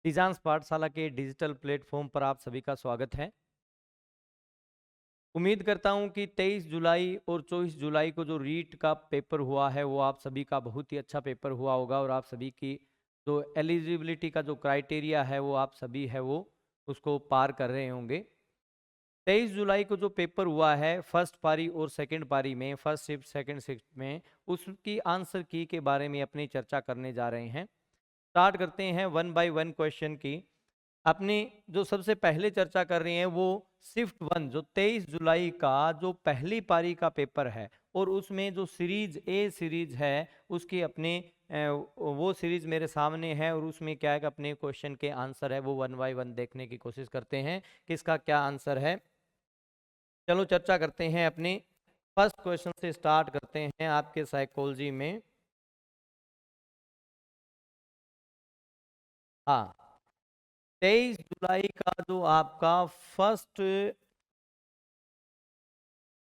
टीजांस पाठशाला के digital platform पर आप सभी का स्वागत है। उम्मीद करता हूं कि 23 जुलाई और 24 जुलाई को जो रीट का पेपर हुआ है वो आप सभी का बहुत ही अच्छा पेपर हुआ होगा और आप सभी की जो एलिजिबिलिटी का जो क्राइटेरिया है वो आप सभी है वो उसको पार कर रहे होंगे। 23 जुलाई को जो पेपर हुआ है फर्स्ट पारी और सेकंड पारी में, फर्स्ट शिफ्ट सेकंड शिफ्ट में, उसकी आंसर की के बारे में अपनी चर्चा करने जा रहे हैं। स्टार्ट करते हैं वन बाय वन क्वेश्चन की। अपनी जो सबसे पहले चर्चा कर रहे हैं वो शिफ्ट वन जो 23 जुलाई का जो पहली पारी का पेपर है और उसमें जो सीरीज ए सीरीज है उसकी अपने वो सीरीज मेरे सामने है और उसमें क्या है कि अपने क्वेश्चन के आंसर है वो वन बाय वन देखने की कोशिश करते हैं किसका क्या आंसर है। चलो चर्चा करते हैं अपने फर्स्ट क्वेश्चन से स्टार्ट करते हैं आपके साइकोलॉजी में। हाँ, 23 जुलाई का जो आपका फर्स्ट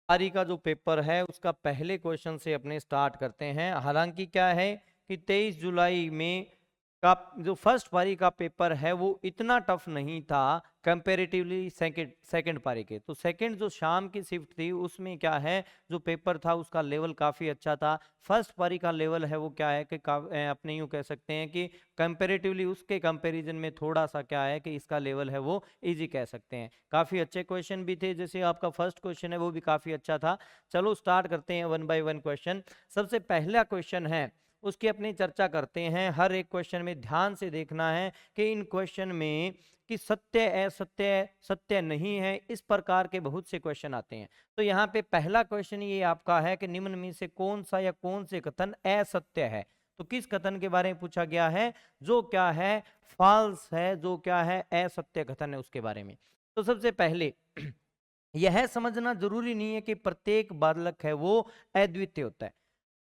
पारी का जो पेपर है उसका पहले क्वेश्चन से अपने स्टार्ट करते हैं। हालांकि क्या है कि 23 जुलाई में का जो फर्स्ट पारी का पेपर है वो इतना टफ नहीं था कंपैरेटिवली सेकंड पारी के। तो सेकंड जो शाम की शिफ्ट थी उसमें क्या है जो पेपर था उसका लेवल काफ़ी अच्छा था। फर्स्ट पारी का लेवल है वो क्या है कि अपने यूँ कह सकते हैं कि कंपैरेटिवली उसके कंपैरिजन में थोड़ा सा क्या है कि इसका लेवल है वो इजी कह सकते हैं। काफ़ी अच्छे क्वेश्चन भी थे, जैसे आपका फर्स्ट क्वेश्चन है वो भी काफ़ी अच्छा था। चलो स्टार्ट करते हैं वन बाय वन क्वेश्चन। सबसे पहला क्वेश्चन है उसकी अपनी चर्चा करते हैं। हर एक क्वेश्चन में ध्यान से देखना है कि इन क्वेश्चन में कि सत्य असत्य सत्य नहीं है, इस प्रकार के बहुत से क्वेश्चन आते हैं। तो यहाँ पे पहला क्वेश्चन ये आपका है कि निम्न में से कौन सा या कौन से कथन असत्य है। तो किस कथन के बारे में पूछा गया है, जो क्या है फॉल्स है, जो क्या है असत्य कथन है उसके बारे में। तो सबसे पहले यह समझना जरूरी नहीं है कि प्रत्येक बालक है वो अद्वितीय होता है।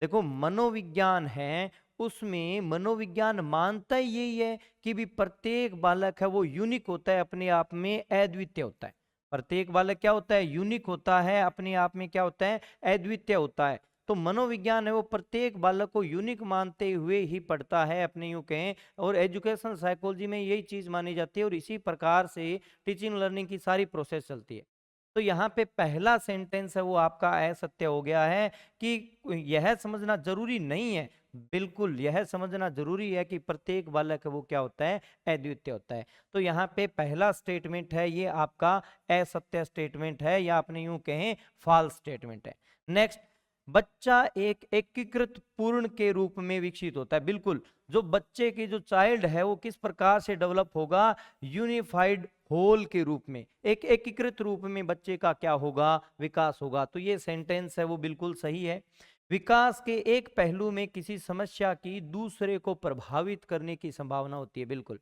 देखो मनोविज्ञान है, उसमें मनोविज्ञान मानता ही यही है कि भी प्रत्येक बालक है वो यूनिक होता है, अपने आप में अद्वितीय होता है। प्रत्येक बालक क्या होता है, यूनिक होता है, अपने आप में क्या होता है, अद्वितीय होता है। तो मनोविज्ञान है वो प्रत्येक बालक को यूनिक मानते हुए ही पढ़ता है, अपने यूं कहें। और एजुकेशनल साइकोलॉजी में यही चीज मानी जाती है और इसी प्रकार से टीचिंग लर्निंग की सारी प्रोसेस चलती है। तो यहाँ पे पहला सेंटेंस है वो आपका असत्य हो गया है कि यह समझना जरूरी नहीं है। बिल्कुल यह समझना जरूरी है कि प्रत्येक बालक है वो क्या होता है, अद्वितीय होता है। तो यहाँ पे पहला स्टेटमेंट है ये आपका असत्य स्टेटमेंट है, या आपने यूं कहें फॉल्स स्टेटमेंट है। नेक्स्ट, बच्चा एक एकीकृत पूर्ण के रूप में विकसित होता है। बिल्कुल, जो बच्चे की जो चाइल्ड है वो किस प्रकार से डेवलप होगा, यूनिफाइड होल के रूप में, एक एकीकृत रूप में बच्चे का क्या होगा, विकास होगा। तो ये सेंटेंस है वो बिल्कुल सही है। विकास के एक पहलू में किसी समस्या की दूसरे को प्रभावित करने की संभावना होती है। बिल्कुल,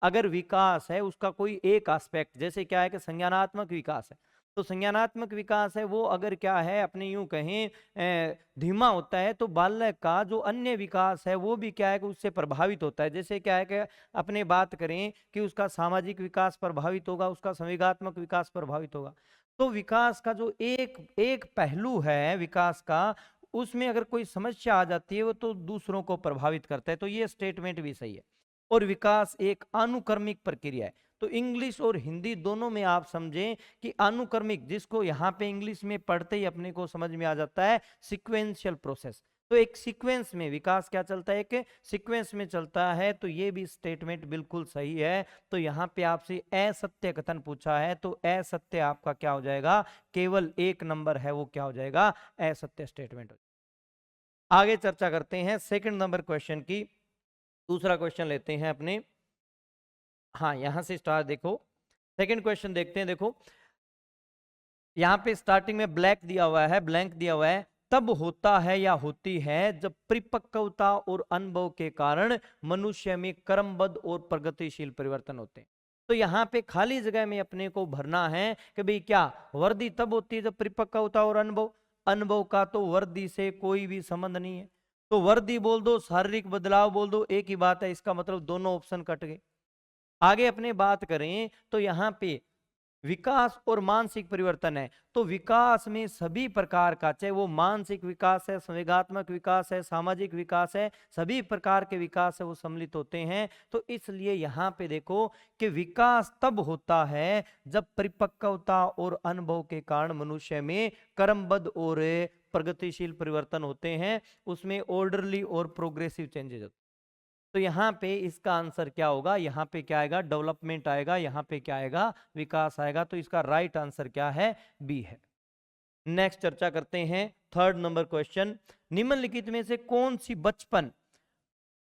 अगर विकास है उसका कोई एक एस्पेक्ट, जैसे क्या है कि संज्ञानात्मक विकास है, तो संज्ञानात्मक विकास है वो अगर क्या है अपने यूं कहें धीमा होता है, तो बालक का जो अन्य विकास है वो भी क्या है कि उससे प्रभावित होता है। जैसे क्या है कि अपने बात करें कि उसका सामाजिक विकास प्रभावित होगा, उसका संवेगात्मक विकास प्रभावित होगा। तो विकास का जो एक एक पहलू है विकास का, उसमें अगर कोई समस्या आ जाती है वो तो दूसरों को प्रभावित करता है। तो ये स्टेटमेंट भी सही है। और विकास एक अनुक्रमिक प्रक्रिया है। तो इंग्लिश और हिंदी दोनों में आप समझें कि अनुक्रमिक, जिसको यहाँ पे इंग्लिश में पढ़ते ही अपने को समझ में आ जाता है सिक्वेंशियल प्रोसेस। तो एक सीक्वेंस में विकास क्या चलता है, एक सीक्वेंस में चलता है। तो ये भी स्टेटमेंट बिल्कुल सही है। तो यहाँ पे आपसे असत्य कथन पूछा है तो असत्य आपका क्या हो जाएगा, केवल एक नंबर है वो क्या हो जाएगा, असत्य स्टेटमेंट। आगे चर्चा करते हैं सेकंड नंबर क्वेश्चन की। दूसरा क्वेश्चन लेते हैं अपने, हाँ यहां से स्टार्ट देखो, सेकंड क्वेश्चन देखते हैं। देखो यहाँ पे स्टार्टिंग में ब्लैंक दिया हुआ है, ब्लैंक दिया हुआ है, तब होता है या होती है जब परिपक्वता और अनुभव के कारण मनुष्य में क्रमबद्ध और प्रगतिशील परिवर्तन होते हैं। तो यहाँ पे खाली जगह में अपने को भरना है कि भाई क्या वर्दी तब होती है जब परिपक्वता और अनुभव, अनुभव का तो वर्दी से कोई भी संबंध नहीं है। तो वर्दी बोल दो, शारीरिक बदलाव बोल दो, एक ही बात है, इसका मतलब दोनों ऑप्शन कट गए। आगे अपने बात करें तो यहाँ पे विकास और मानसिक परिवर्तन है। तो विकास में सभी प्रकार का, चाहे वो मानसिक विकास है, संवेगात्मक विकास है, सामाजिक विकास है, सभी प्रकार के विकास है वो सम्मिलित होते हैं। तो इसलिए यहाँ पे देखो कि विकास तब होता है जब परिपक्वता और अनुभव के कारण मनुष्य में क्रमबद्ध और प्रगतिशील परिवर्तन होते हैं, उसमें ऑर्डरली और प्रोग्रेसिव चेंजेस होते हैं। तो यहाँ पे इसका आंसर क्या होगा, यहाँ पे क्या आएगा, डेवलपमेंट आएगा, यहाँ पे क्या आएगा, विकास आएगा। तो इसका राइट आंसर क्या है, बी है। नेक्स्ट चर्चा करते हैं थर्ड नंबर क्वेश्चन। निम्नलिखित में से कौन सी बचपन,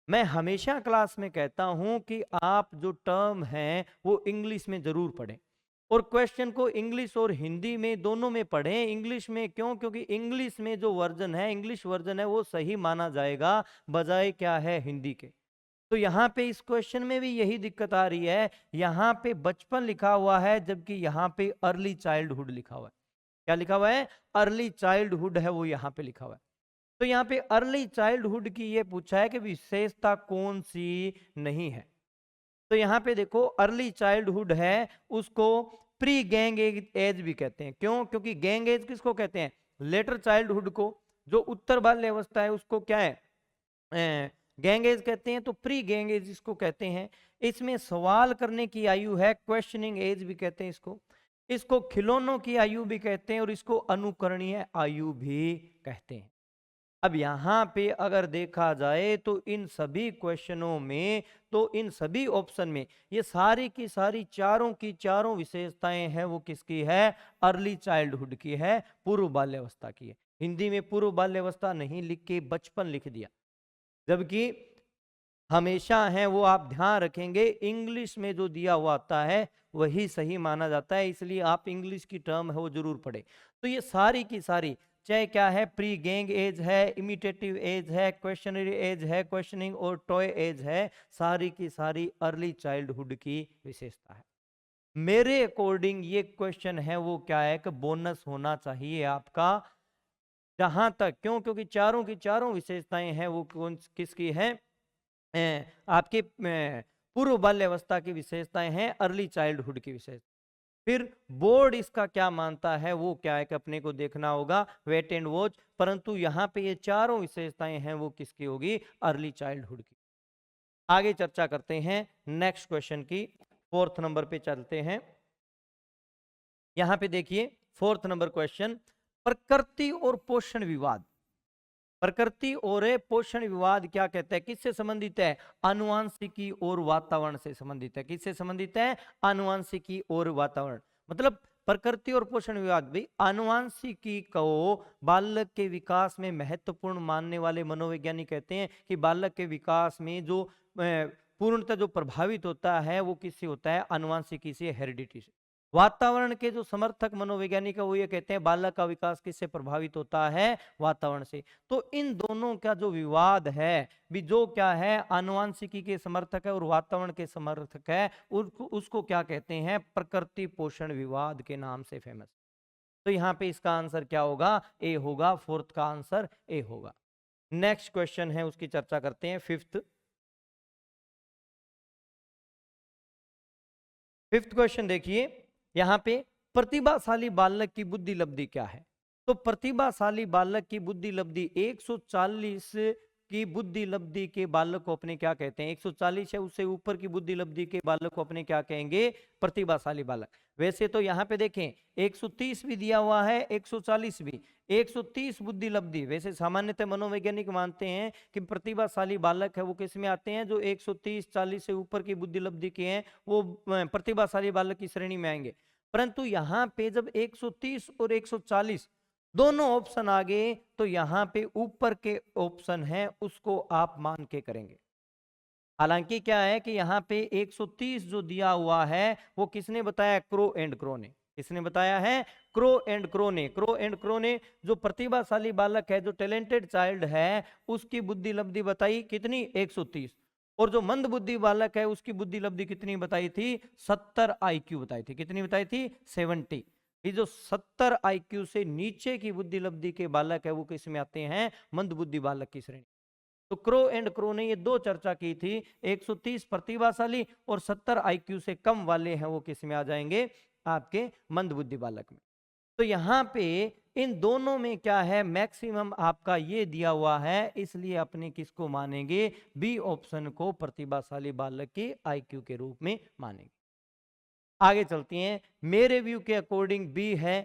मैं हमेशा क्लास में कहता हूं कि आप जो टर्म है वो इंग्लिश में जरूर पढ़ें और क्वेश्चन को इंग्लिश और हिंदी में दोनों में पढ़ें। इंग्लिश में क्यों, क्योंकि इंग्लिश में जो वर्जन है, इंग्लिश वर्जन है वो सही माना जाएगा बजाय क्या है, हिंदी के। तो यहाँ पे इस क्वेश्चन में भी यही दिक्कत आ रही है, यहाँ पे बचपन लिखा हुआ है जबकि यहाँ पे अर्ली चाइल्डहुड लिखा हुआ है। क्या लिखा हुआ है, अर्ली चाइल्डहुड है वो यहाँ पे लिखा हुआ है। तो यहाँ पे अर्ली चाइल्डहुड की ये पूछा है कि विशेषता कौन सी नहीं है। तो यहाँ पे देखो अर्ली चाइल्डहुड है उसको प्री गैंग एज भी कहते हैं। क्यों, क्योंकि गैंग एज किसको कहते हैं, लेटर चाइल्डहुड को। जो उत्तर बाल्य अवस्था है उसको क्या है, गैंग एज कहते हैं। तो प्री गैंग एज इसको कहते हैं। इसमें सवाल करने की आयु है, क्वेश्चनिंग एज भी कहते हैं इसको। इसको खिलौनों की आयु भी कहते हैं और इसको अनुकरणीय आयु भी कहते हैं। अब यहाँ पे अगर देखा जाए तो इन सभी क्वेश्चनों में, तो इन सभी ऑप्शन में ये सारी की सारी चारों की चारों विशेषताएं हैं वो किसकी है, अर्ली चाइल्डहुड की है, पूर्व बाल्यावस्था की है। हिंदी में पूर्व बाल्यावस्था नहीं लिख के बचपन लिख दिया, जबकि हमेशा है वो आप ध्यान रखेंगे इंग्लिश में जो दिया हुआ आता है वही सही माना जाता है, इसलिए आप इंग्लिश की टर्म है वो जरूर पढ़े। तो ये सारी की सारी, चाहे क्या है, प्री गैंग एज है, इमिटेटिव एज है, क्वेश्चनरी एज है, क्वेश्चनिंग और टॉय एज है, सारी की सारी अर्ली चाइल्डहुड की विशेषता है। मेरे अकॉर्डिंग ये क्वेश्चन है वो क्या है कि बोनस होना चाहिए आपका, जहां तक, क्यों, क्योंकि चारों की चारों विशेषताएं हैं वो कौन किसकी है, आपके पूर्व बाल्यावस्था की विशेषताएं हैं, अर्ली चाइल्डहुड की विशेषता। फिर बोर्ड इसका क्या मानता है वो क्या है कि अपने को देखना होगा, वेट एंड वॉच। परंतु यहाँ पे ये चारों विशेषताएं हैं वो किसकी होगी, अर्ली चाइल्डहुड की। आगे चर्चा करते हैं नेक्स्ट क्वेश्चन की, फोर्थ नंबर पे चलते हैं। यहाँ पे देखिए फोर्थ नंबर क्वेश्चन, प्रकृति और पोषण विवाद। प्रकृति और पोषण विवाद क्या कहता है, किससे संबंधित है, आनुवांशिकी और वातावरण से संबंधित है। किससे संबंधित है, आनुवांशिकी और वातावरण। मतलब प्रकृति और पोषण विवाद भी आनुवांशिकी को बालक के विकास में महत्वपूर्ण मानने वाले मनोवैज्ञानिक कहते हैं कि बालक के विकास में जो पूर्णतः जो प्रभावित होता है वो किससे होता है, आनुवांशिकी से, हेरिडिटी से। वातावरण के जो समर्थक मनोवैज्ञानिक है वो ये कहते हैं बालक का विकास किससे प्रभावित होता है, वातावरण से। तो इन दोनों का जो विवाद है भी, जो क्या है आनुवांशिकी के समर्थक है और वातावरण के समर्थक है, उसको क्या कहते हैं, प्रकृति पोषण विवाद के नाम से फेमस। तो यहाँ पे इसका आंसर क्या होगा, ए होगा, फोर्थ का आंसर ए होगा। नेक्स्ट क्वेश्चन है उसकी चर्चा करते हैं, फिफ्थ क्वेश्चन देखिए। यहाँ पे प्रतिभाशाली बालक की बुद्धि लब्धि क्या है। तो प्रतिभाशाली बालक की बुद्धि लब्धि 140 की बुद्धि लब्धि के बालक को अपने क्या कहते हैं, 140 है उससे ऊपर की बुद्धि लब्धि के बालक को अपने क्या कहेंगे, प्रतिभाशाली बालक। वैसे तो यहाँ पे देखें 130 भी दिया हुआ है, 140 भी, 130 बुद्धि लब्धि। वैसे सामान्यतः मनोवैज्ञानिक मानते हैं कि प्रतिभाशाली बालक है वो किस में आते हैं, जो 130-40 से ऊपर की बुद्धि लब्धि के हैं वो प्रतिभाशाली बालक की श्रेणी में आएंगे। परंतु यहाँ पे जब 130 और 140 दोनों ऑप्शन आ गए तो यहाँ पे ऊपर के ऑप्शन है उसको आप मान के करेंगे। हालांकि क्या है कि यहाँ पे 130 जो दिया हुआ है वो किसने बताया, क्रो एंड क्रो ने। किसने बताया है, क्रो एंड क्रो ने। क्रो एंड क्रो ने जो प्रतिभाशाली बालक है, जो टैलेंटेड चाइल्ड है, उसकी बुद्धि लब्धि बताई कितनी, 130। और जो मंद बुद्धि बालक है उसकी बुद्धि लब्धि कितनी बताई थी, 70 IQ बताई थी। कितनी बताई थी, 70। ये जो 70 IQ से नीचे की बुद्धि लब्धि के बालक है वो किस में आते हैं, मंद बुद्धि बालक की श्रेणी। तो क्रो एंड क्रो ने ये दो चर्चा की थी, 130 प्रतिभाशाली और 70 IQ से कम वाले हैं वो किस में आ जाएंगे, आपके मंदबुद्धि बालक में। तो यहाँ पे इन दोनों में क्या है, मैक्सिमम आपका ये दिया हुआ है, इसलिए अपने किसको मानेंगे, बी ऑप्शन को प्रतिभाशाली बालक के आईक्यू के रूप में मानेंगे। आगे चलती हैं, मेरे व्यू के अकॉर्डिंग बी है,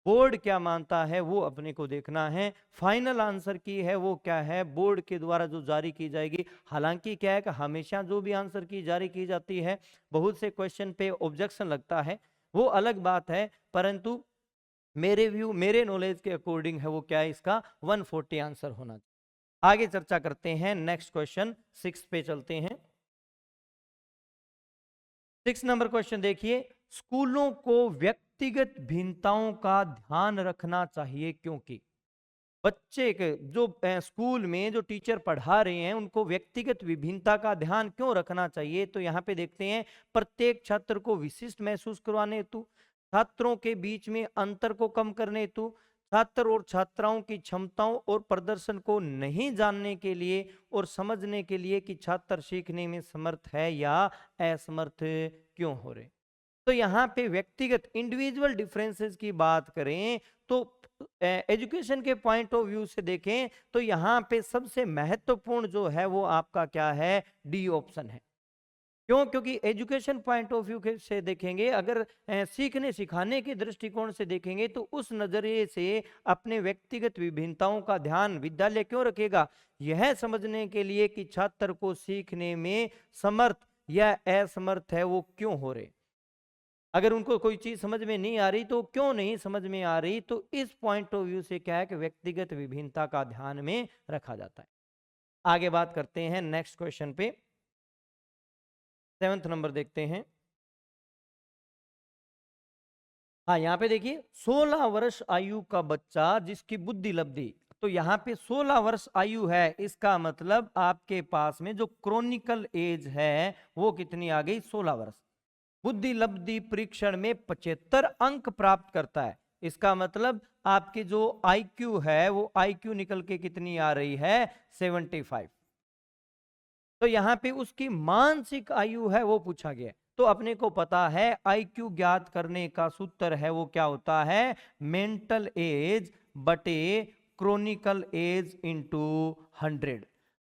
बोर्ड क्या मानता है वो अपने को देखना है। फाइनल आंसर की है वो क्या है, बोर्ड के द्वारा जो जारी की जाएगी। हालांकि क्या है कि हमेशा जो भी आंसर की जारी की जाती है, बहुत से क्वेश्चन पे ऑब्जेक्शन लगता है, वो अलग बात है, परंतु मेरे व्यू, मेरे नॉलेज के अकॉर्डिंग है वो क्या है, इसका 140 आंसर होना चाहिए। आगे चर्चा करते हैं, नेक्स्ट क्वेश्चन 6 पे चलते हैं। 6 नंबर क्वेश्चन देखिए, स्कूलों को व्यक्तिगत भिन्नताओं का ध्यान रखना चाहिए क्योंकि बच्चे के जो स्कूल में जो टीचर पढ़ा रहे हैं उनको व्यक्तिगत विभिन्नता का ध्यान क्यों रखना चाहिए। तो यहाँ पे देखते हैं, प्रत्येक छात्र को विशिष्ट महसूस करवाने हेतु, छात्रों के बीच में अंतर को कम करने हेतु, छात्र और छात्राओं की क्षमताओं और प्रदर्शन को नहीं जानने के लिए और समझने के लिए कि छात्र सीखने में समर्थ है या असमर्थ क्यों हो रहे। तो यहाँ पे व्यक्तिगत इंडिविजुअल डिफरेंसेस की बात करें तो एजुकेशन के पॉइंट ऑफ व्यू से देखें तो यहाँ पे सबसे महत्वपूर्ण जो है वो आपका क्या है, डी ऑप्शन है। क्यों? क्योंकि एजुकेशन पॉइंट ऑफ व्यू से देखेंगे, अगर सीखने सिखाने के दृष्टिकोण से देखेंगे तो उस नजरिए से अपने व्यक्तिगत विभिन्नताओं का ध्यान विद्यालय क्यों रखेगा, यह समझने के लिए कि छात्र को सीखने में समर्थ या असमर्थ है वो क्यों हो रहे। अगर उनको कोई चीज समझ में नहीं आ रही तो क्यों नहीं समझ में आ रही, तो इस पॉइंट ऑफ व्यू से क्या है कि व्यक्तिगत विभिन्नता का ध्यान में रखा जाता है। आगे बात करते हैं नेक्स्ट क्वेश्चन पे, 7th नंबर देखते हैं। हाँ, यहाँ पे देखिए 16 वर्ष आयु का बच्चा जिसकी बुद्धि लब्धि, तो यहाँ पे 16 वर्ष आयु है, इसका मतलब आपके पास में जो क्रोनिकल एज है वो कितनी आ गई, 16 वर्ष। बुद्धि लब्धि परीक्षण में 75 अंक प्राप्त करता है, इसका मतलब आपकी जो आईक्यू है वो आईक्यू निकल के कितनी आ रही है, 75। तो यहाँ पे उसकी मानसिक आयु है वो पूछा गया। तो अपने को पता है आईक्यू ज्ञात करने का सूत्र है वो क्या होता है, मेंटल एज बटे क्रोनिकल एज इंटू 100।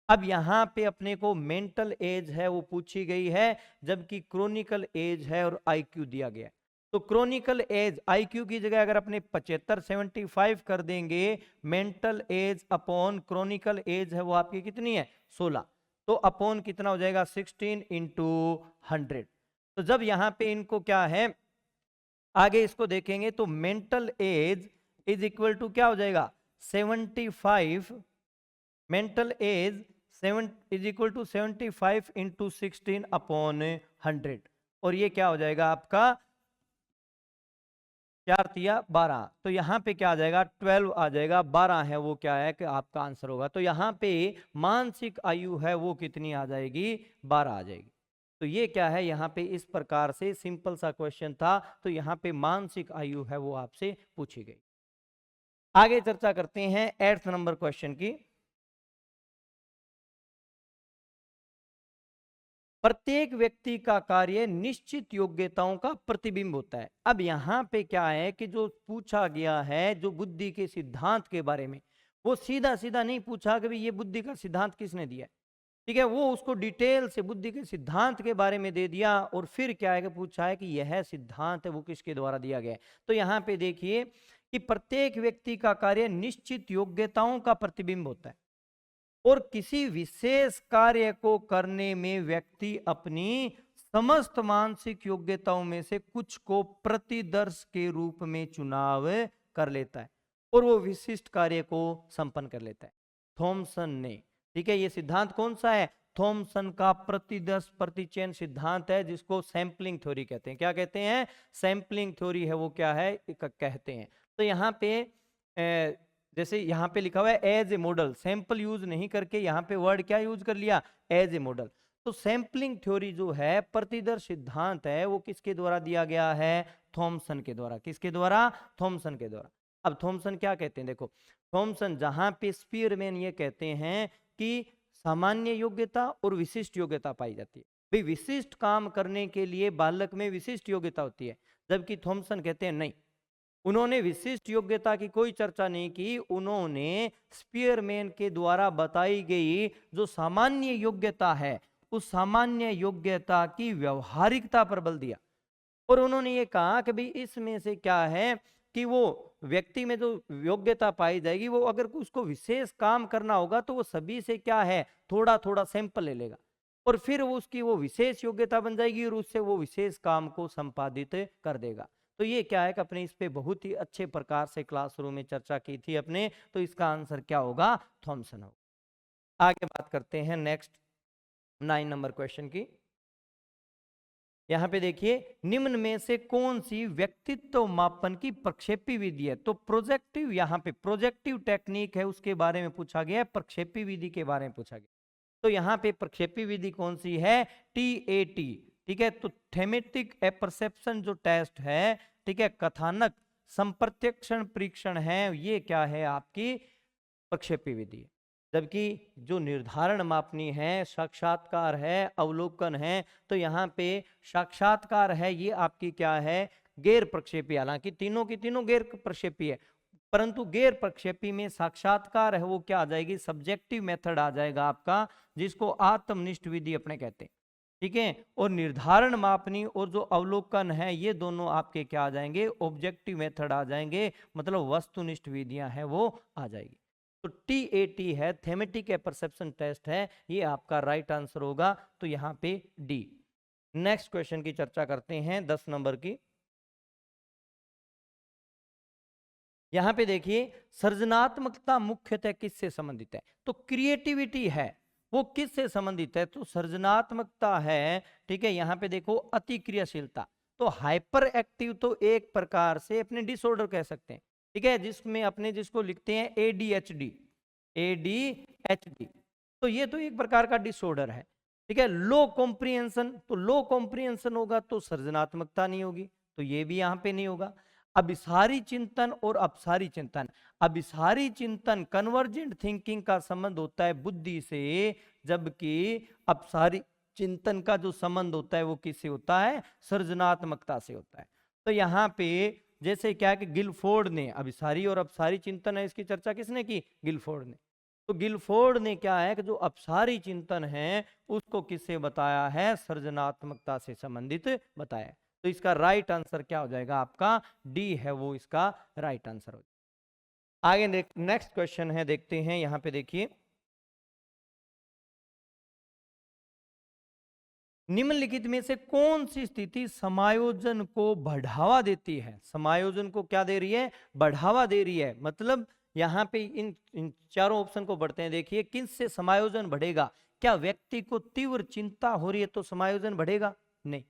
अब यहाँ पे अपने को मेंटल एज है वो पूछी गई है, जबकि क्रोनिकल एज है और आईक्यू दिया गया है। तो क्रोनिकल एज आईक्यू की जगह अगर अपने 75 75 कर देंगे, mental age upon chronological age है वो आपकी कितनी है, 16, तो अपॉन कितना हो जाएगा, 16 इंटू 100। तो जब यहां पे इनको क्या है, आगे इसको देखेंगे तो mental age is equal to क्या हो जाएगा, 75, mental age 7 is equal to 75 into 16 upon 100, और ये क्या हो जाएगा आपका 4 तिया 12, तो यहाँ पे क्या आ जाएगा, 12 आ जाएगा, 12 है वो क्या है कि आपका आंसर होगा। तो यहाँ पे मानसिक आयु है वो कितनी आ जाएगी, 12 आ जाएगी। तो ये क्या है, यहाँ पे इस प्रकार से सिंपल सा क्वेश्चन था, तो यहाँ पे मानसिक आयु है वो आपसे पूछी गई। आगे चर्चा करते हैं 8th नंबर क्वेश्चन की। प्रत्येक व्यक्ति का कार्य निश्चित योग्यताओं का प्रतिबिंब होता है। अब यहाँ पे क्या है कि जो पूछा गया है जो बुद्धि के सिद्धांत के बारे में, वो सीधा सीधा नहीं पूछा कि भाई ये बुद्धि का सिद्धांत किसने दिया है, ठीक है, वो उसको डिटेल से बुद्धि के सिद्धांत के बारे में दे दिया, और फिर क्या है कि पूछा है कि यह सिद्धांत है वो किसके द्वारा दिया गया है। तो यहाँ पे देखिए कि प्रत्येक व्यक्ति का कार्य निश्चित योग्यताओं का प्रतिबिंब होता है, और किसी विशेष कार्य को करने में व्यक्ति अपनी समस्त मानसिक योग्यताओं में से कुछ को प्रतिदर्श के रूप में चुनाव कर लेता है और वो विशिष्ट कार्य को संपन्न कर लेता है। थॉमसन ने, ठीक है, ये सिद्धांत कौन सा है, थॉमसन का प्रतिदर्श प्रतिचयन सिद्धांत है, जिसको सैंपलिंग थ्योरी कहते हैं। क्या कहते हैं, सैंपलिंग थ्योरी है वो क्या है कहते हैं। तो यहाँ पे जैसे यहाँ पे लिखा हुआ है as a model, sample use नहीं करके यहाँ पे वर्ड क्या यूज कर लिया, एज ए मॉडल। तो सैंपलिंग थ्योरी जो है, प्रतिदर्श सिद्धांत है, वो किसके द्वारा दिया गया है, थॉमसन के द्वारा। किसके द्वारा, थॉमसन के द्वारा। अब थॉमसन क्या कहते हैं, देखो थॉमसन जहां पे स्पीयरमैन ये कहते हैं कि सामान्य योग्यता और विशिष्ट योग्यता पाई जाती है। भाई विशिष्ट काम करने के लिए बालक में विशिष्ट योग्यता होती है, जबकि थॉमसन कहते हैं नहीं, उन्होंने विशिष्ट योग्यता की कोई चर्चा नहीं की, उन्होंने स्पीयरमैन के द्वारा बताई गई जो सामान्य योग्यता है उस सामान्य योग्यता की व्यवहारिकता पर बल दिया। और उन्होंने ये कहा कि भाई इसमें से क्या है कि वो व्यक्ति में जो योग्यता पाई जाएगी वो अगर उसको विशेष काम करना होगा तो वो सभी से क्या है थोड़ा थोड़ा सैंपल ले लेगा और फिर वो उसकी वो विशेष योग्यता बन जाएगी और उससे वो विशेष काम को संपादित कर देगा। तो ये क्या है कि अपने इस पे बहुत ही अच्छे प्रकार से क्लासरूम में चर्चा की थी अपने, तो इसका आंसर क्या होगा, थॉमसन होगा। आगे बात करते हैं नेक्स्ट 9 नंबर क्वेश्चन की। यहां पे देखिए, निम्न में से कौन सी व्यक्तित्व मापन की प्रक्षेपी विधि है? तो प्रोजेक्टिव, यहाँ पे प्रोजेक्टिव टेक्निक है उसके बारे में पूछा गया है, प्रक्षेपी विधि के बारे में पूछा गया। तो यहाँ पे प्रक्षेपी विधि कौन सी है, TAT, ठीक है। तो थेमेटिक एपरसेप्शन जो टेस्ट है, ठीक है, कथानक संप्रत्यक्षण परीक्षण है, ये क्या है आपकी प्रक्षेपी विधि। जबकि जो निर्धारण मापनी है, साक्षात्कार है, अवलोकन है, तो यहाँ पे साक्षात्कार है ये आपकी क्या है, गैर प्रक्षेपी। हालांकि तीनों की तीनों गैर प्रक्षेपी है, परंतु गैर प्रक्षेपी में साक्षात्कार है वो क्या आ जाएगी, सब्जेक्टिव मेथड आ जाएगा आपका, जिसको आत्मनिष्ठ विधि अपने कहते हैं, ठीक है। और निर्धारण मापनी और जो अवलोकन है ये दोनों आपके क्या आ जाएंगे, ऑब्जेक्टिव मेथड आ जाएंगे, मतलब वस्तुनिष्ठ विधियां हैं वो आ जाएगी। तो TAT है, थेमेटिक परसेप्शन टेस्ट है, ये आपका राइट आंसर होगा। तो यहाँ पे डी। नेक्स्ट क्वेश्चन की चर्चा करते हैं 10 नंबर की। यहां पे देखिए, सृजनात्मकता मुख्यतः किससे संबंधित है? तो क्रिएटिविटी है वो किससे संबंधित है? तो सृजनात्मकता है, ठीक है। यहां पे देखो अतिक्रियाशीलता, तो हाइपर एक्टिव तो एक प्रकार से अपने डिसऑर्डर कह सकते हैं, ठीक है, जिसमें अपने जिसको लिखते हैं ADHD, तो ये तो एक प्रकार का डिसऑर्डर है, ठीक है। लो कॉम्प्रिहेंशन, तो लो कॉम्प्रिहेंशन होगा तो सृजनात्मकता नहीं होगी, तो ये भी यहां पे नहीं होगा। अभिसारी चिंतन और अपसारी चिंतन, अभिसारी चिंतन कन्वर्जेंट थिंकिंग का संबंध होता है बुद्धि से, जबकि अपसारी चिंतन का जो संबंध होता है वो किससे होता है, सृजनात्मकता से होता है। तो यहाँ पे जैसे क्या कि गिलफोर्ड ने, अभिसारी और अपसारी चिंतन है, इसकी चर्चा किसने की, गिलफोर्ड ने। तो गिलफोर्ड ने क्या है कि जो अपसारी चिंतन है उसको किससे बताया है, सृजनात्मकता से संबंधित बताया। तो इसका राइट आंसर क्या हो जाएगा आपका, डी है वो इसका राइट आंसर हो जाएगा। आगे नेक्स्ट क्वेश्चन है, देखते हैं। यहां पे देखिए, निम्नलिखित में से कौन सी स्थिति समायोजन को बढ़ावा देती है? समायोजन को क्या दे रही है, बढ़ावा दे रही है। मतलब यहाँ पे इन चारों ऑप्शन को बढ़ते हैं, देखिए किससे समायोजन बढ़ेगा। क्या व्यक्ति को तीव्र चिंता हो रही है तो समायोजन बढ़ेगा? नहीं,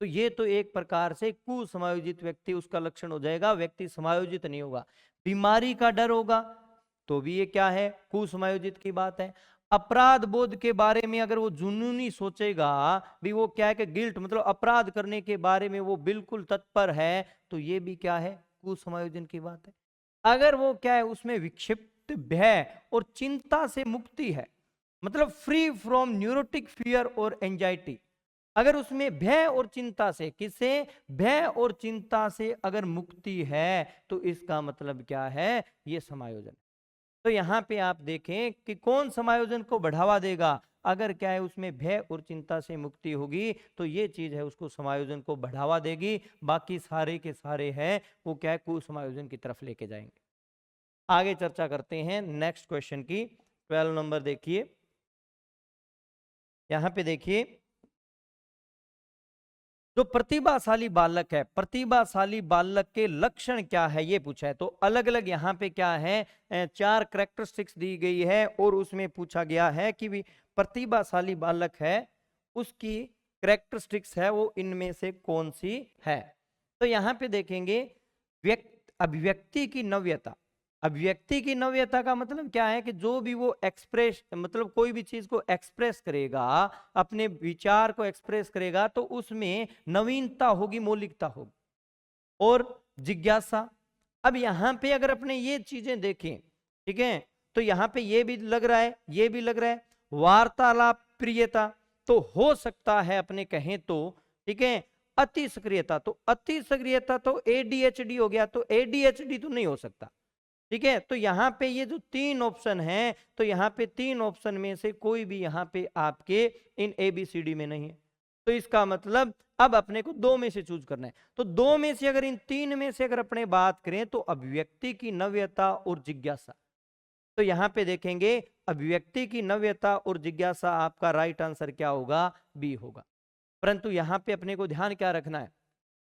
तो ये तो एक प्रकार से कुसमायोजित व्यक्ति उसका लक्षण हो जाएगा, व्यक्ति समायोजित नहीं होगा। बीमारी का डर होगा तो भी ये क्या है, कुसमायोजित की बात है। अपराध बोध के बारे में अगर वो जुनूनी सोचेगा भी, वो क्या है कि गिल्ट, मतलब अपराध करने के बारे में वो बिल्कुल तत्पर है, तो ये भी क्या है, कुसमायोजन की बात है। अगर वो क्या है, उसमें विक्षिप्त भय और चिंता से मुक्ति है, मतलब फ्री फ्रॉम न्यूरोटिक फियर और एंजाइटी, अगर उसमें भय और चिंता से, किससे, भय और चिंता से अगर मुक्ति है, तो इसका मतलब क्या है, ये समायोजन। तो यहां पे आप देखें कि कौन समायोजन को बढ़ावा देगा, अगर क्या है उसमें भय और चिंता से मुक्ति होगी तो ये चीज है उसको समायोजन को बढ़ावा देगी। बाकी सारे के सारे हैं वो क्या है, कुसमायोजन की तरफ लेके जाएंगे। आगे चर्चा करते हैं नेक्स्ट क्वेश्चन की। 12 नंबर देखिए, यहां पे देखिए, जो प्रतिभाशाली बालक है, प्रतिभाशाली बालक के लक्षण क्या है ये पूछा है। तो अलग अलग यहाँ पे क्या है, 4 कैरेक्टरिस्टिक्स दी गई है और उसमें पूछा गया है कि भी प्रतिभाशाली बालक है उसकी कैरेक्टरिस्टिक्स है वो इनमें से कौन सी है। तो यहाँ पे देखेंगे, अभिव्यक्ति की नव्यता। अभिव्यक्ति की नव्यता का मतलब क्या है कि जो भी वो एक्सप्रेस, मतलब कोई भी चीज को एक्सप्रेस करेगा, अपने विचार को एक्सप्रेस करेगा, तो उसमें नवीनता होगी, मौलिकता होगी और जिज्ञासा। अब यहां पे अगर अपने ये चीजें देखें, ठीक है, तो यहां पे ये भी लग रहा है, ये भी लग रहा है, वार्तालाप प्रियता, तो हो सकता है अपने कहें तो, ठीक है, अति सक्रियता, तो अति सक्रियता तो ADHD हो गया, तो ADHD तो नहीं हो सकता। ठीक है, तो यहाँ पे ये जो 3 ऑप्शन हैं, तो यहाँ पे 3 ऑप्शन में से कोई भी यहाँ पे आपके इन ABCD में नहीं है। तो इसका मतलब अब अपने को 2 में से चूज करना है। तो 2 में से अगर इन 3 में से अगर अपने बात करें तो अभिव्यक्ति की नव्यता और जिज्ञासा, तो यहाँ पे देखेंगे अभिव्यक्ति की नव्यता और जिज्ञासा आपका राइट आंसर क्या होगा? बी होगा। परंतु यहाँ पे अपने को ध्यान क्या रखना है,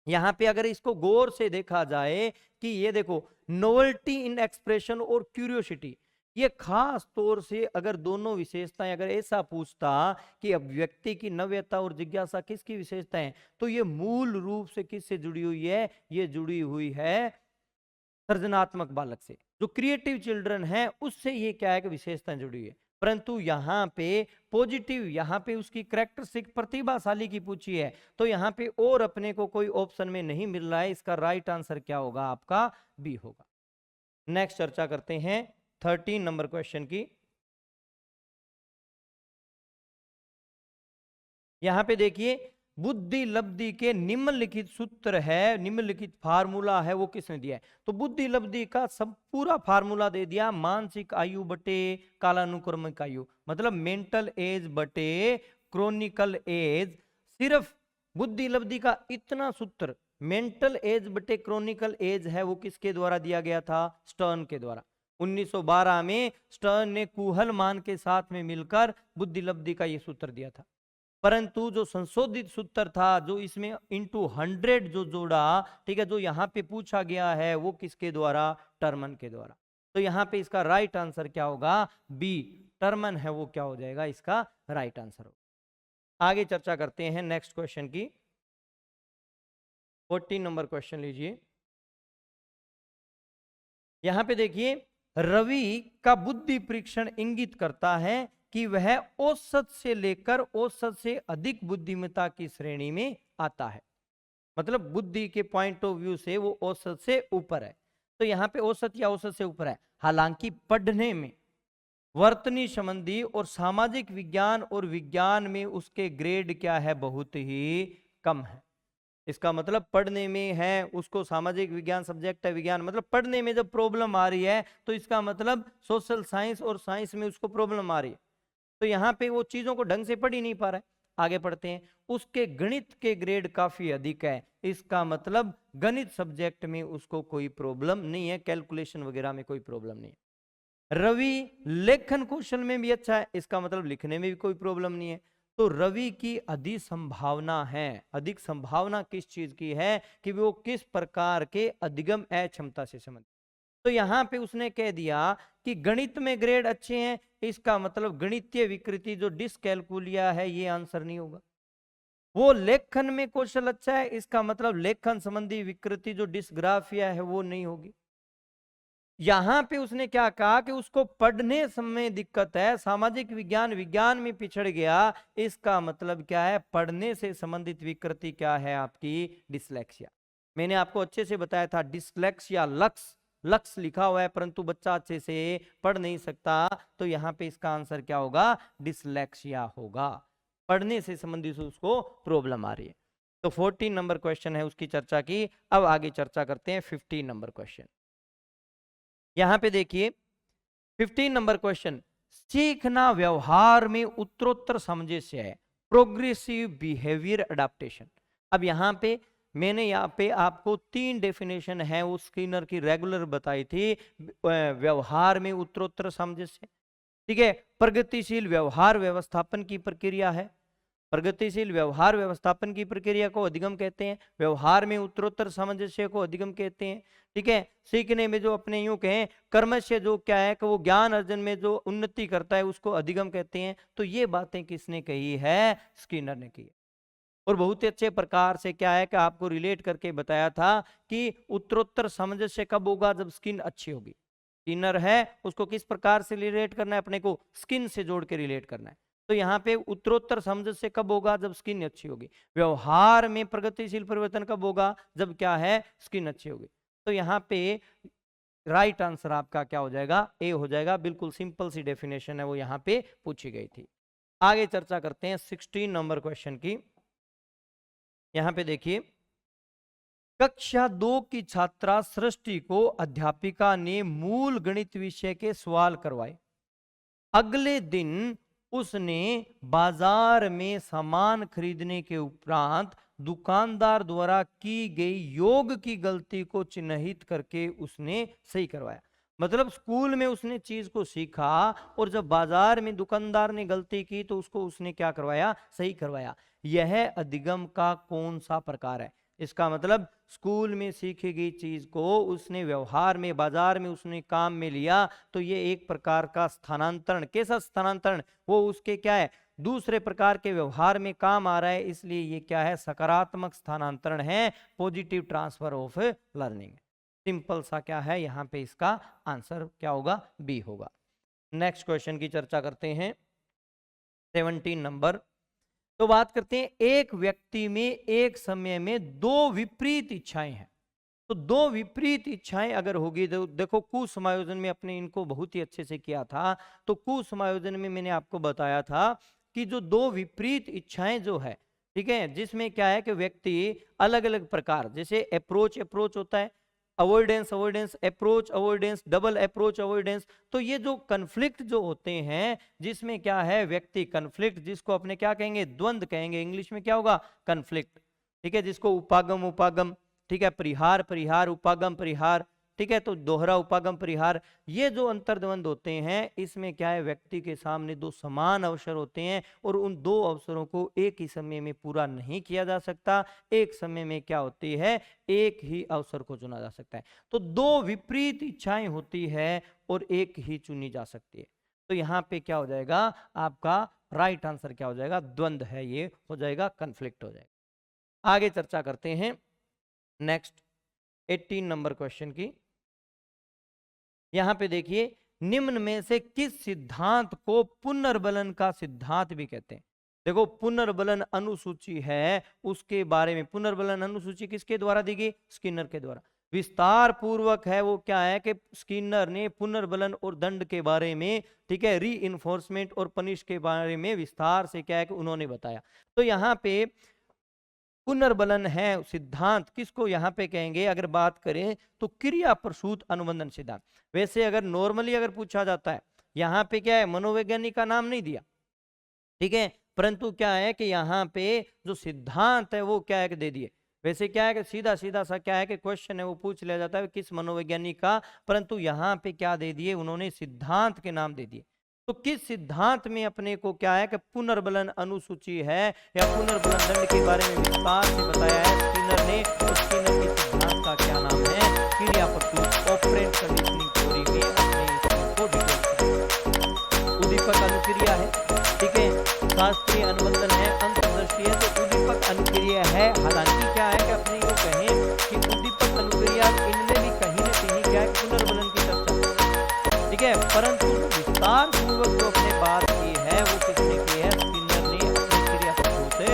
यहाँ पे अगर इसको गौर से देखा जाए कि ये देखो नोवेल्टी इन एक्सप्रेशन और क्यूरियोसिटी, ये खास तौर से अगर दोनों विशेषताएं अगर ऐसा पूछता कि अभिव्यक्ति की नव्यता और जिज्ञासा किसकी विशेषताएं, तो ये मूल रूप से किससे जुड़ी हुई है? ये जुड़ी हुई है सृजनात्मक बालक से, जो क्रिएटिव चिल्ड्रन है उससे ये क्या है कि विशेषताएं जुड़ी हुई है। परंतु यहाँ पे पॉजिटिव, यहाँ पे उसकी कैरेक्टरिस्टिक प्रतिभाशाली की पूछी है, तो यहाँ पे और अपने को कोई ऑप्शन में नहीं मिल रहा है। इसका राइट आंसर क्या होगा? आपका बी होगा। नेक्स्ट चर्चा करते हैं 13 नंबर क्वेश्चन की। यहाँ पे देखिए बुद्धि लब्धि के निम्नलिखित सूत्र है, निम्नलिखित फार्मूला है, वो किसने दिया है? तो बुद्धि लब्धि का सब पूरा फार्मूला दे दिया, मानसिक आयु बटे कालानुक्रमिक आयु, मतलब मेंटल एज बटे क्रोनिकल एज। सिर्फ बुद्धि लब्धि का इतना सूत्र मेंटल एज बटे क्रोनिकल एज है, वो किसके द्वारा दिया गया था? स्टर्न के द्वारा। 1912 में स्टर्न ने कुहलमान के साथ में मिलकर बुद्धि लब्धि का ये सूत्र दिया था। परंतु जो संशोधित सूत्र था, जो इसमें इंटू 100 जो जोड़ा, ठीक है, जो यहाँ पे पूछा गया है वो किसके द्वारा? टर्मन के द्वारा। तो यहाँ पे इसका राइट आंसर क्या होगा? बी, टर्मन है वो क्या हो जाएगा? इसका राइट आंसर होगा। आगे चर्चा करते हैं नेक्स्ट क्वेश्चन की। 14 नंबर क्वेश्चन लीजिए। यहाँ पे देखिए रवि का बुद्धि परीक्षण इंगित करता है कि वह औसत से लेकर औसत से अधिक बुद्धिमत्ता की श्रेणी में आता है, मतलब बुद्धि के पॉइंट ऑफ व्यू से वो औसत से ऊपर है। तो यहाँ पे औसत या औसत से ऊपर है। हालांकि पढ़ने में, वर्तनी संबंधी और सामाजिक विज्ञान और विज्ञान में उसके ग्रेड क्या है? बहुत ही कम है। इसका मतलब पढ़ने में है, उसको सामाजिक विज्ञान सब्जेक्ट है, विज्ञान मतलब पढ़ने में जब प्रॉब्लम आ रही है, तो इसका मतलब सोशल साइंस और साइंस में उसको प्रॉब्लम आ रही है। तो यहाँ पे वो चीजों को ढंग से पढ़ ही नहीं पा रहा है। आगे पढ़ते हैं, उसके गणित के ग्रेड काफी अधिक है, इसका मतलब गणित सब्जेक्ट में उसको कोई प्रॉब्लम नहीं है, कैलकुलेशन वगैरह में कोई प्रॉब्लम नहीं है। रवि लेखन कौशल में भी अच्छा है, इसका मतलब लिखने में भी कोई प्रॉब्लम नहीं है। तो रवि की अधिक संभावना है, अधिक संभावना किस चीज की है? कि वो किस प्रकार के अधिगम अक्षमता से संबंधित। तो यहाँ पे उसने कह दिया कि गणित में ग्रेड अच्छे हैं, इसका मतलब गणितीय विकृति जो डिस्कैलकुलिया है ये आंसर नहीं होगा। वो लेखन में कौशल अच्छा है, इसका मतलब लेखन संबंधी विकृति जो डिस्ग्राफिया है वो नहीं होगी। यहां पे उसने क्या कहा कि उसको पढ़ने समय दिक्कत है, सामाजिक विज्ञान विज्ञान में पिछड़ गया, इसका मतलब क्या है? पढ़ने से संबंधित विकृति क्या है? आपकी डिसलेक्सिया। मैंने आपको अच्छे से बताया था, डिसलेक्सिया लक्स, लक्स लिखा हुआ है परंतु बच्चा अच्छे से पढ़ नहीं सकता, तो यहाँ पे इसका आंसर क्या होगा? डिसलेक्सिया होगा। पढ़ने से संबंधित उसको प्रॉब्लम आ रही है। तो 14 नंबर क्वेश्चन है उसकी चर्चा की। अब आगे चर्चा करते हैं 15 नंबर क्वेश्चन। यहां पे देखिए 15 नंबर क्वेश्चन, सीखना व्यवहार में उत्तरोत्तर सामंजस्य है, प्रोग्रेसिव बिहेवियर अडेप्टेशन। अब यहाँ पे मैंने यहाँ पे आपको 3 डेफिनेशन है वो स्किनर की रेगुलर बताई थी। व्यवहार में उत्तरोत्तर सामंजस्य, ठीक है, प्रगतिशील व्यवहार व्यवस्थापन की प्रक्रिया है, प्रगतिशील व्यवहार व्यवस्थापन की प्रक्रिया को अधिगम कहते हैं, व्यवहार में उत्तरोत्तर सामंजस्य को अधिगम कहते हैं, ठीक है। सीखने में जो अपने यूं कहें कर्म से जो क्या है कि वो ज्ञान अर्जन में जो उन्नति करता है उसको अधिगम कहते हैं। तो ये बातें किसने कही है? स्किनर ने की। और बहुत ही अच्छे प्रकार से क्या है कि आपको रिलेट करके बताया था कि उत्तरोत्तर सामंजस्य कब होगा? जब स्किन अच्छी होगी। स्किनर है उसको किस प्रकार से रिलेट करना है? अपने को स्किन से जोड़ के रिलेट करना है। तो यहाँ पे उत्तरोत्तर सामंजस्य कब होगा? जब स्किन अच्छी होगी। व्यवहार में प्रगतिशील परिवर्तन कब होगा? जब क्या है? स्किन अच्छी होगी। तो यहाँ पे राइट आंसर आपका क्या हो जाएगा? ए हो जाएगा। बिल्कुल सिंपल सी डेफिनेशन है वो यहाँ पे पूछी गई थी। आगे चर्चा करते हैं 16 नंबर क्वेश्चन की। यहाँ पे देखिए, कक्षा 2 की छात्रा सृष्टि को अध्यापिका ने मूल गणित विषय के सवाल करवाए। अगले दिन उसने बाजार में सामान खरीदने के उपरांत दुकानदार द्वारा की गई योग की गलती को चिन्हित करके उसने सही करवाया। मतलब स्कूल में उसने चीज को सीखा और जब बाजार में दुकानदार ने गलती की तो उसको उसने क्या करवाया, सही करवाया। यह अधिगम का कौन सा प्रकार है? इसका मतलब स्कूल में सीखी गई चीज को उसने व्यवहार में, बाजार में उसने काम में लिया, तो ये एक प्रकार का स्थानांतरण। कैसा स्थानांतरण? वो उसके क्या है, दूसरे प्रकार के व्यवहार में काम आ रहा है, इसलिए ये क्या है, सकारात्मक स्थानांतरण है, positive transfer of learning. Simple सा क्या है, यहाँ पे इसका आंसर क्या होगा, बी होगा। नेक्स्ट क्वेश्चन की चर्चा करते हैं, 17 नंबर। तो बात करते हैं, एक व्यक्ति में एक समय में दो विपरीत इच्छाएं हैं। तो दो विपरीत इच्छाएं अगर होगी, तो देखो कुसमायोजन में अपने इनको बहुत ही अच्छे से किया था। तो कुसमायोजन में मैंने आपको बताया था कि जो दो विपरीत इच्छाएं जो है, ठीक है, जिसमें क्या है कि व्यक्ति अलग अलग प्रकार, जैसे अप्रोच होता है, avoidance, approach avoidance, double approach avoidance. तो ये जो कन्फ्लिक्ट जो होते हैं, जिसमें क्या है, व्यक्ति कन्फ्लिक्ट, जिसको अपने क्या कहेंगे, द्वंद्व कहेंगे, इंग्लिश में क्या होगा, कन्फ्लिक्ट, ठीक है, जिसको उपागम, ठीक है, परिहार, उपागम परिहार, ठीक है, तो दोहरा उपागम परिहार। ये जो अंतर्द्वंद होते हैं, इसमें क्या है, व्यक्ति के सामने दो समान अवसर होते हैं और उन दो अवसरों को एक ही समय में पूरा नहीं किया जा सकता। एक समय में क्या होती है, एक ही अवसर को चुना जा सकता है। तो दो विपरीत इच्छाएं होती है और एक ही चुनी जा सकती है। तो यहाँ पे क्या हो जाएगा, आपका राइट आंसर क्या हो जाएगा, द्वंद्व है, ये हो जाएगा, कन्फ्लिक्ट हो जाएगा। आगे चर्चा करते हैं नेक्स्ट 18 नंबर क्वेश्चन की। यहां पे देखिए, निम्न में से किस सिद्धांत को पुनर्बलन का सिद्धांत भी कहते हैं? देखो, पुनर्बलन अनुसूची है, उसके बारे में, पुनर्बलन अनुसूची किसके द्वारा दी गई, स्किनर के द्वारा। विस्तार पूर्वक है वो क्या है कि स्किनर ने पुनर्बलन और दंड के बारे में, ठीक है, री इन्फोर्समेंट और पनिश के बारे में विस्तार से क्या है कि उन्होंने बताया। तो यहाँ पे पुनर्बलन है सिद्धांत, किसको यहाँ पे कहेंगे, अगर बात करें तो क्रिया प्रसूत अनुबंधन सिद्धांत। वैसे अगर नॉर्मली अगर पूछा जाता है, यहाँ पे क्या है, मनोवैज्ञानिक का नाम नहीं दिया, ठीक है, परंतु क्या है कि यहाँ पे जो सिद्धांत है वो क्या है कि दे दिए। वैसे क्या है कि सीधा सीधा सा क्या है कि क्वेश्चन है वो पूछ लिया जाता है किस मनोवैज्ञानिक का, परंतु यहाँ पे क्या दे दिए उन्होंने, सिद्धांत के नाम दे दिए। तो किस सिद्धांत में अपने को क्या है कि पुनर्बलन अनुसूची है या पुनर्बलन दंड के बारे में विस्तार से बताया है स्किनर ने, तो स्किनर के सिद्धांत का क्या नाम है, क्रिया प्रसूत ऑपरेंट कंडीशनिंग थ्योरी में अपने इसको डिटेल। उद्दीपक अनुक्रिया है, ठीक है, शास्त्रीय अनुबंधन है, अंतर्दृष्टि है, तो उद्दीपक अनुक्रिया है। हालांकि क्या है कि अपने को कहें कि उद्दीपक अनुक्रिया इनमें भी कहीं ना कहीं क्या है, पुनर्बलन की चर्चा, ठीक है, परंतु विस्तार पूर्वक जो अपने बात की है वो किसने की है, स्किनर ने अपनी क्रिया प्रसूत से।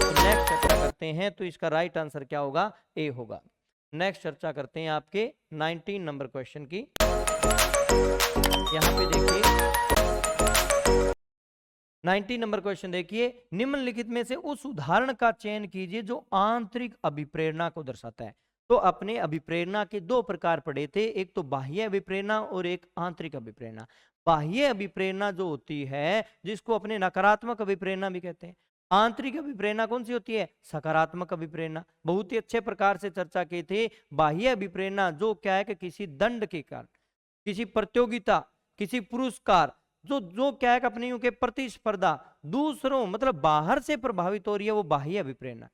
तो नेक्स्ट चर्चा करते हैं, तो इसका राइट आंसर क्या होगा, ए होगा। नेक्स्ट चर्चा करते हैं आपके 19 नंबर क्वेश्चन की। यहां पे देखिए 19 नंबर क्वेश्चन देखिए, निम्नलिखित में से उस उदाहरण का चयन कीजिए जो आंतरिक अभिप्रेरणा को दर्शाता है। तो अपने अभिप्रेरणा के दो प्रकार पढ़े थे, एक तो बाह्य अभिप्रेरणा और एक आंतरिक अभिप्रेरणा। बाह्य अभिप्रेरणा जो होती है, जिसको अपने नकारात्मक अभिप्रेरणा भी कहते हैं। आंतरिक अभिप्रेरणा कौन सी होती है, सकारात्मक अभिप्रेरणा। बहुत ही अच्छे प्रकार से चर्चा की थी। बाह्य अभिप्रेरणा जो क्या है कि किसी दंड के कारण, किसी प्रतियोगिता, किसी पुरस्कार, जो जो क्या है कि अपने के प्रतिस्पर्धा, दूसरों मतलब बाहर से प्रभावित हो रही है, वो बाह्य अभिप्रेरणा।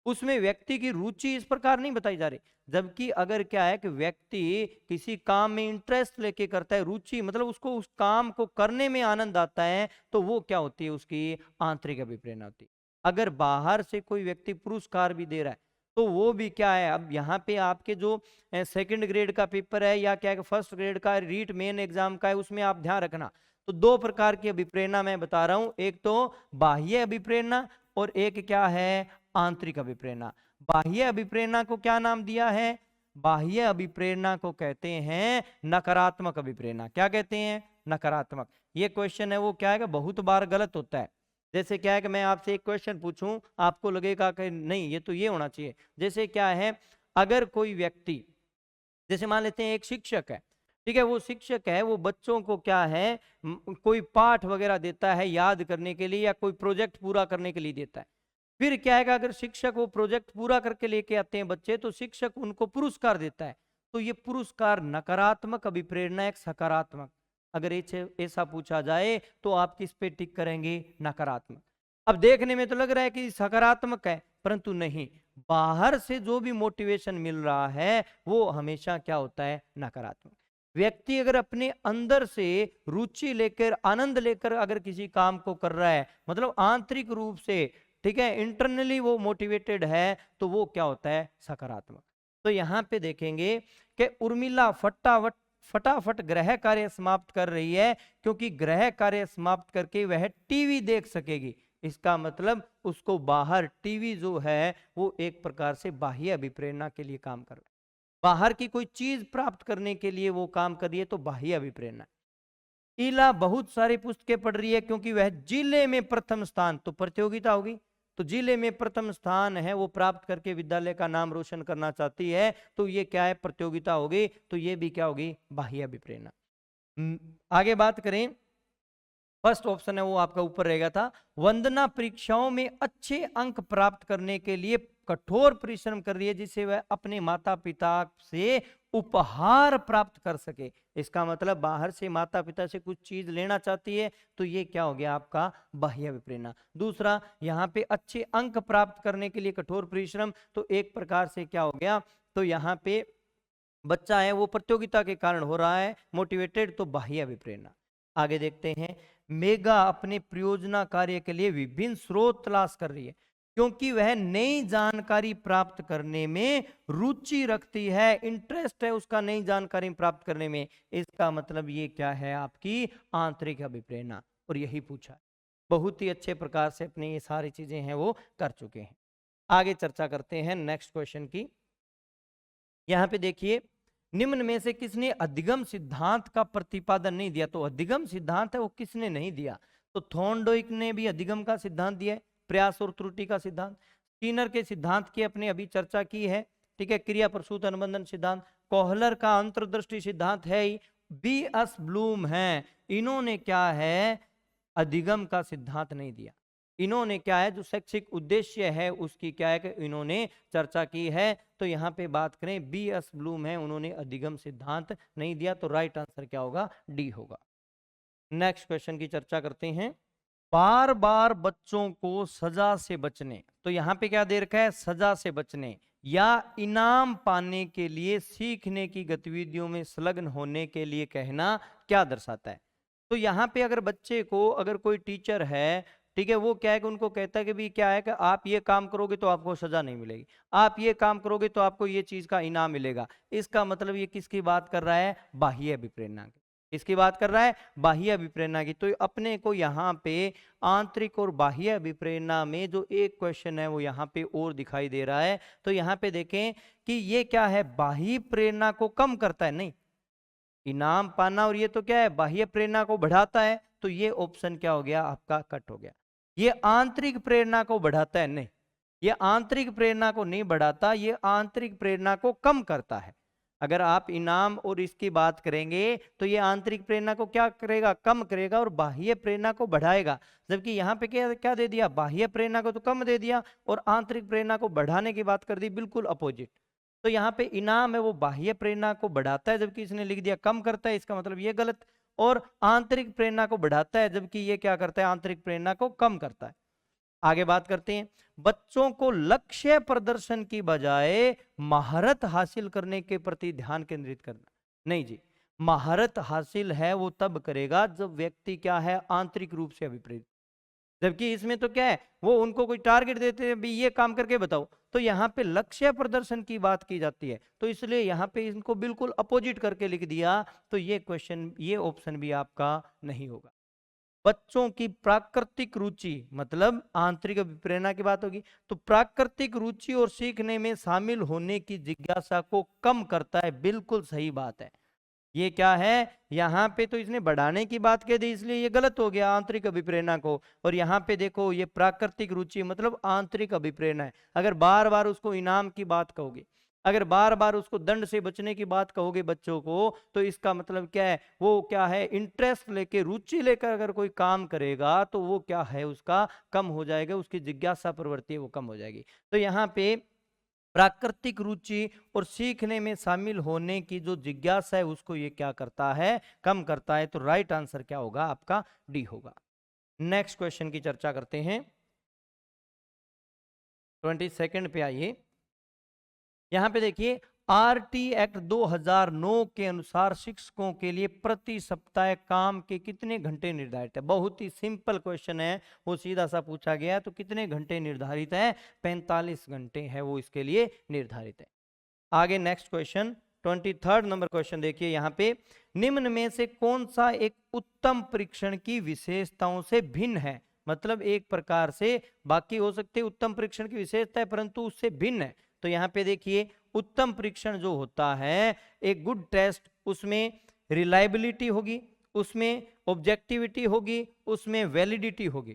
उसमें व्यक्ति की रुचि इस प्रकार नहीं बताई जा रही। जबकि अगर क्या है कि व्यक्ति किसी काम में इंटरेस्ट लेके करता है, रुचि मतलब उसको उस काम को करने में आनंद आता है, तो वो क्या होती है, उसकी आंतरिक अभिप्रेरणा होती है। अगर बाहर से कोई व्यक्ति पुरस्कार भी दे रहा है, तो वो भी क्या है, अब यहाँ पे आपके जो सेकंड ग्रेड का पेपर है या क्या है फर्स्ट ग्रेड का रीट मेन एग्जाम का है, उसमें आप ध्यान रखना। तो दो प्रकार की अभिप्रेरणा मैं बता रहा हूं, एक तो बाह्य अभिप्रेरणा और एक क्या है, आंतरिक अभिप्रेरणा। बाह्य अभिप्रेरणा को क्या नाम दिया है, बाह्य अभिप्रेरणा को कहते हैं नकारात्मक अभिप्रेरणा। क्या कहते हैं, नकारात्मक। ये क्वेश्चन है वो क्या है, बहुत बार गलत होता है। जैसे क्या है कि मैं आपसे एक क्वेश्चन पूछूं, आपको लगेगा कि नहीं ये तो ये होना चाहिए। जैसे क्या है, अगर कोई व्यक्ति, जैसे मान लेते हैं एक शिक्षक है, ठीक है, वो शिक्षक है, वो बच्चों को क्या है, कोई पाठ वगैरह देता है याद करने के लिए या कोई प्रोजेक्ट पूरा करने के लिए देता है। फिर क्या है कि अगर शिक्षक वो प्रोजेक्ट पूरा करके लेके आते हैं बच्चे, तो शिक्षक उनको पुरस्कार देता है। तो ये पुरस्कार नकारात्मक अभिप्रेरणा एक सकारात्मक, अगर ऐसा पूछा जाए तो आप किस पे टिक करेंगे? नकारात्मक। अब देखने में तो लग रहा है कि सकारात्मक है, परंतु नहीं, बाहर से जो भी मोटिवेशन मिल रहा है वो हमेशा क्या होता है? नकारात्मक। व्यक्ति अगर अपने अंदर से रुचि लेकर, आनंद लेकर अगर किसी काम को कर रहा है, मतलब आंतरिक रूप से, ठीक है, इंटरनली वो मोटिवेटेड है, तो वो क्या होता है? सकारात्मक। तो यहाँ पे देखेंगे कि उर्मिला फटाफट फटाफट गृह कार्य समाप्त कर रही है, क्योंकि गृह कार्य समाप्त करके वह टीवी देख सकेगी। इसका मतलब उसको बाहर टीवी जो है वो एक प्रकार से बाह्य अभिप्रेरणा के लिए काम कर रहा है, बाहर की कोई चीज प्राप्त करने के लिए वो काम कर रही है, तो बाह्य अभिप्रेरणा। ईला बहुत सारी पुस्तकें पढ़ रही है क्योंकि वह जिले में प्रथम स्थान, तो प्रतियोगिता होगी, तो जिले में प्रथम स्थान है वो प्राप्त करके विद्यालय का नाम रोशन करना चाहती है, तो ये क्या है? प्रतियोगिता होगी, तो ये भी क्या होगी? बाह्य अभिप्रेरणा। आगे बात करें, फर्स्ट ऑप्शन है वो आपका ऊपर रहेगा था। वंदना परीक्षाओं में अच्छे अंक प्राप्त करने के लिए कठोर परिश्रम कर रही है, जिससे वह अपने माता पिता से उपहार प्राप्त कर सके। इसका मतलब बाहर से माता पिता से कुछ चीज लेना चाहती है, तो ये क्या हो गया? आपका बाह्य विप्रेरणा। दूसरा, यहाँ पे अच्छे अंक प्राप्त करने के लिए कठोर परिश्रम, तो एक प्रकार से क्या हो गया? तो यहाँ पे बच्चा है वो प्रतियोगिता के कारण हो रहा है मोटिवेटेड, तो बाह्य विप्रेरणा। आगे देखते हैं, मेगा अपने परियोजना कार्य के लिए विभिन्न स्रोत तलाश कर रही है, क्योंकि वह नई जानकारी प्राप्त करने में रुचि रखती है, इंटरेस्ट है उसका नई जानकारी प्राप्त करने में। इसका मतलब ये क्या है? आपकी आंतरिक अभिप्रेरणा। और यही पूछा है, बहुत ही अच्छे प्रकार से अपनी ये सारी चीजें हैं वो कर चुके हैं। आगे चर्चा करते हैं नेक्स्ट क्वेश्चन की। यहाँ पे देखिए, निम्न में से किसने अधिगम सिद्धांत का प्रतिपादन नहीं दिया? तो अधिगम सिद्धांत है वो किसने नहीं दिया? तो थॉर्नडाइक ने भी अधिगम का सिद्धांत दिया है, प्रयास और त्रुटि का सिद्धांत। स्किनर के सिद्धांत की अपने अभी चर्चा की है, ठीक है, क्रिया प्रसूत अनुबंधन सिद्धांत। कोहलर का अंतर्दृष्टि सिद्धांत है ही। B.S. ब्लूम है, इन्होंने क्या है? अधिगम का सिद्धांत नहीं दिया। इन्होंने क्या है, जो शैक्षिक उद्देश्य है उसकी क्या है कि इन्होंने चर्चा की है। तो यहाँ पे बात करें, B.S. ब्लूम है, उन्होंने अधिगम सिद्धांत नहीं दिया, तो राइट आंसर क्या होगा? डी होगा। नेक्स्ट क्वेश्चन की चर्चा करते हैं। बार बार बच्चों को सजा से बचने, तो यहाँ पे क्या दे रखा है? सजा से बचने या इनाम पाने के लिए सीखने की गतिविधियों में संलग्न होने के लिए कहना क्या दर्शाता है? तो यहाँ पे अगर बच्चे को, अगर कोई टीचर है, ठीक है, वो क्या है कि उनको कहता है कि भी क्या है कि आप ये काम करोगे तो आपको सजा नहीं मिलेगी, आप ये काम करोगे तो आपको ये चीज का इनाम मिलेगा। इसका मतलब ये किसकी बात कर रहा है? बाह्य अभिप्रेरणा की। किसकी बात कर रहा है? बाह्य अभिप्रेरणा की। तो अपने को यहाँ पे आंतरिक और बाह्य अभिप्रेरणा में जो एक क्वेश्चन है वो यहाँ पे और दिखाई दे रहा है। तो यहाँ पे देखें कि ये क्या है? बाह्य प्रेरणा को कम करता है, नहीं, इनाम पाना, और ये तो क्या है? बाह्य प्रेरणा को बढ़ाता है। तो ये ऑप्शन क्या हो गया? आपका कट हो गया। ये आंतरिक प्रेरणा को बढ़ाता है, नहीं, ये आंतरिक प्रेरणा को नहीं बढ़ाता, ये आंतरिक प्रेरणा को कम करता है। अगर आप इनाम और इसकी बात करेंगे तो ये आंतरिक प्रेरणा को क्या करेगा? कम करेगा, और बाह्य प्रेरणा को बढ़ाएगा। जबकि यहाँ पे क्या क्या दे दिया? बाह्य प्रेरणा को तो कम दे दिया और आंतरिक प्रेरणा को बढ़ाने की बात कर दी, बिल्कुल अपोजिट। तो यहाँ पे इनाम है वो बाह्य प्रेरणा को बढ़ाता है, जबकि इसने लिख दिया कम करता है, इसका मतलब ये गलत। और आंतरिक प्रेरणा को बढ़ाता है, जबकि ये क्या करता है? आंतरिक प्रेरणा को कम करता है। आगे बात करते हैं, बच्चों को लक्ष्य प्रदर्शन की बजाय महारत हासिल करने के प्रति ध्यान केंद्रित करना। नहीं जी, महारत हासिल है वो तब करेगा जब व्यक्ति क्या है? आंतरिक रूप से अभिप्रेत। जबकि इसमें तो क्या है, वो उनको कोई टारगेट देते हैं, भी ये काम करके बताओ, तो यहाँ पे लक्ष्य प्रदर्शन की बात की जाती है, तो इसलिए यहाँ पे इनको बिल्कुल अपोजिट करके लिख दिया। तो ये क्वेश्चन, ये ऑप्शन भी आपका नहीं होगा। बच्चों की प्राकृतिक रुचि, मतलब आंतरिक अभिप्रेरणा की बात होगी, तो प्राकृतिक रुचि और सीखने में शामिल होने की जिज्ञासा को कम करता है, बिल्कुल सही बात है। ये क्या है, यहाँ पे तो इसने बढ़ाने की बात कह दी इसलिए ये गलत हो गया आंतरिक अभिप्रेरणा को। और यहाँ पे देखो ये प्राकृतिक रुचि मतलब आंतरिक अभिप्रेरणा है। अगर बार बार उसको इनाम की बात कहोगे, अगर बार बार उसको दंड से बचने की बात कहोगे बच्चों को, तो इसका मतलब क्या है, वो क्या है, इंटरेस्ट लेके रुचि लेकर अगर कोई काम करेगा तो वो क्या है, उसका कम हो जाएगा, उसकी जिज्ञासा प्रवृत्ति है वो कम हो जाएगी। तो यहाँ पे प्राकृतिक रुचि और सीखने में शामिल होने की जो जिज्ञासा है उसको ये क्या करता है, कम करता है। तो राइट आंसर क्या होगा आपका, डी होगा। नेक्स्ट क्वेश्चन की चर्चा करते हैं। 22 पे आइए। यहां पे देखिए आरटी एक्ट 2009 के अनुसार शिक्षकों के लिए प्रति सप्ताह काम के कितने घंटे निर्धारित है। बहुत ही सिंपल क्वेश्चन है, वो सीधा सा पूछा गया। तो कितने घंटे निर्धारित है, 45 घंटे है वो इसके लिए निर्धारित है। आगे नेक्स्ट क्वेश्चन 23 नंबर क्वेश्चन देखिए। यहाँ पे निम्न में से कौन सा एक उत्तम परीक्षण की विशेषताओं से भिन्न है। मतलब एक प्रकार से बाकी हो सकते उत्तम परीक्षण की विशेषता है परंतु उससे भिन्न है। तो यहाँ पे देखिए उत्तम परीक्षण जो होता है, एक गुड टेस्ट, उसमें रिलायबिलिटी होगी, उसमें ऑब्जेक्टिविटी होगी, उसमें वैलिडिटी होगी।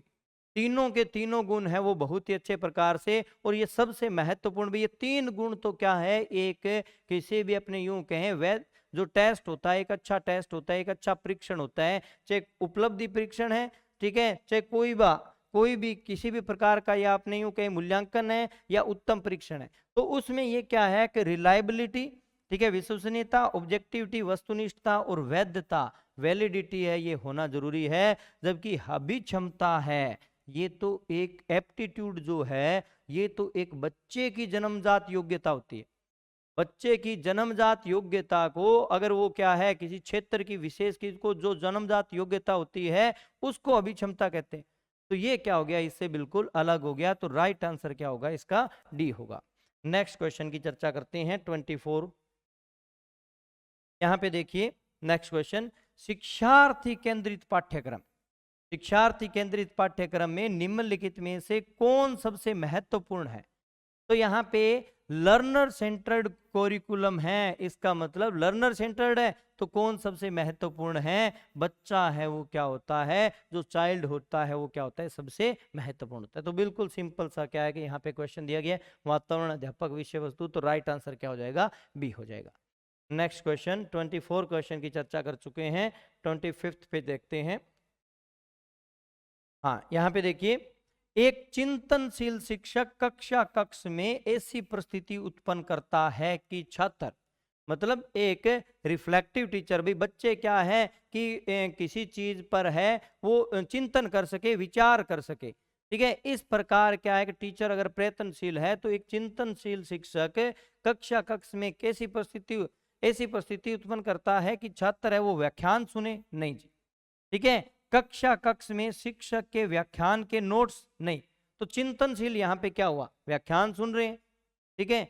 तीनों के तीनों गुण है वो बहुत ही अच्छे प्रकार से। और ये सबसे महत्वपूर्ण भी, ये 3 गुण तो क्या है, एक किसी भी अपने यूं कहें वैध जो टेस्ट होता है, एक अच्छा टेस्ट होता है, एक अच्छा परीक्षण होता है, चाहे उपलब्धि परीक्षण है, ठीक है, चाहे कोई भी किसी भी प्रकार का या अपने यूं कहें मूल्यांकन है या उत्तम परीक्षण है, तो उसमें ये क्या है कि रिलायबिलिटी, ठीक है, विश्वसनीयता, ऑब्जेक्टिविटी वस्तुनिष्ठता और वैधता वैलिडिटी है, ये होना जरूरी है। जबकि अभिक्षमता है, ये तो एक एप्टीट्यूड जो है, ये तो एक बच्चे की जन्मजात योग्यता होती है। बच्चे की जन्मजात योग्यता को अगर वो क्या है, किसी क्षेत्र की विशेष की को जो जन्मजात योग्यता होती है उसको अभिक्षमता कहते हैं। तो ये क्या हो गया, इससे बिल्कुल अलग हो गया। तो राइट आंसर क्या होगा इसका, डी होगा। नेक्स्ट क्वेश्चन की चर्चा करते हैं 24। यहां पे देखिए नेक्स्ट क्वेश्चन, शिक्षार्थी केंद्रित पाठ्यक्रम। शिक्षार्थी केंद्रित पाठ्यक्रम में निम्नलिखित में से कौन सबसे महत्वपूर्ण है। तो यहाँ पे लर्नर सेंटर्ड कोरिकुलम है, इसका मतलब लर्नर सेंटर्ड है। तो कौन सबसे महत्वपूर्ण है, बच्चा है वो क्या होता है, जो चाइल्ड होता है वो क्या होता है, सबसे महत्वपूर्ण होता है। तो बिल्कुल सिंपल सा क्या है कि यहाँ पे क्वेश्चन दिया गया वातावरण अध्यापक विषय वस्तु, तो राइट आंसर क्या हो जाएगा, बी हो जाएगा। नेक्स्ट क्वेश्चन 24 क्वेश्चन की चर्चा कर चुके हैं, 25 पे देखते हैं। हाँ, यहाँ पे देखिए, एक चिंतनशील शिक्षक कक्ष में ऐसी परिस्थिति उत्पन्न करता है कि छात्र, मतलब एक रिफ्लेक्टिव टीचर भी, बच्चे क्या है कि किसी चीज पर है वो चिंतन कर सके, विचार कर सके, ठीक है। इस प्रकार क्या है कि टीचर अगर प्रयत्नशील है तो एक चिंतनशील शिक्षक कक्ष में ऐसी परिस्थिति उत्पन्न करता है कि छात्र है वो व्याख्यान सुने नहीं जी, ठीक है, कक्ष में शिक्षक के व्याख्यान के नोट्स नहीं। तो चिंतनशील यहाँ पे क्या हुआ, व्याख्यान सुन रहे हैं, ठीक है,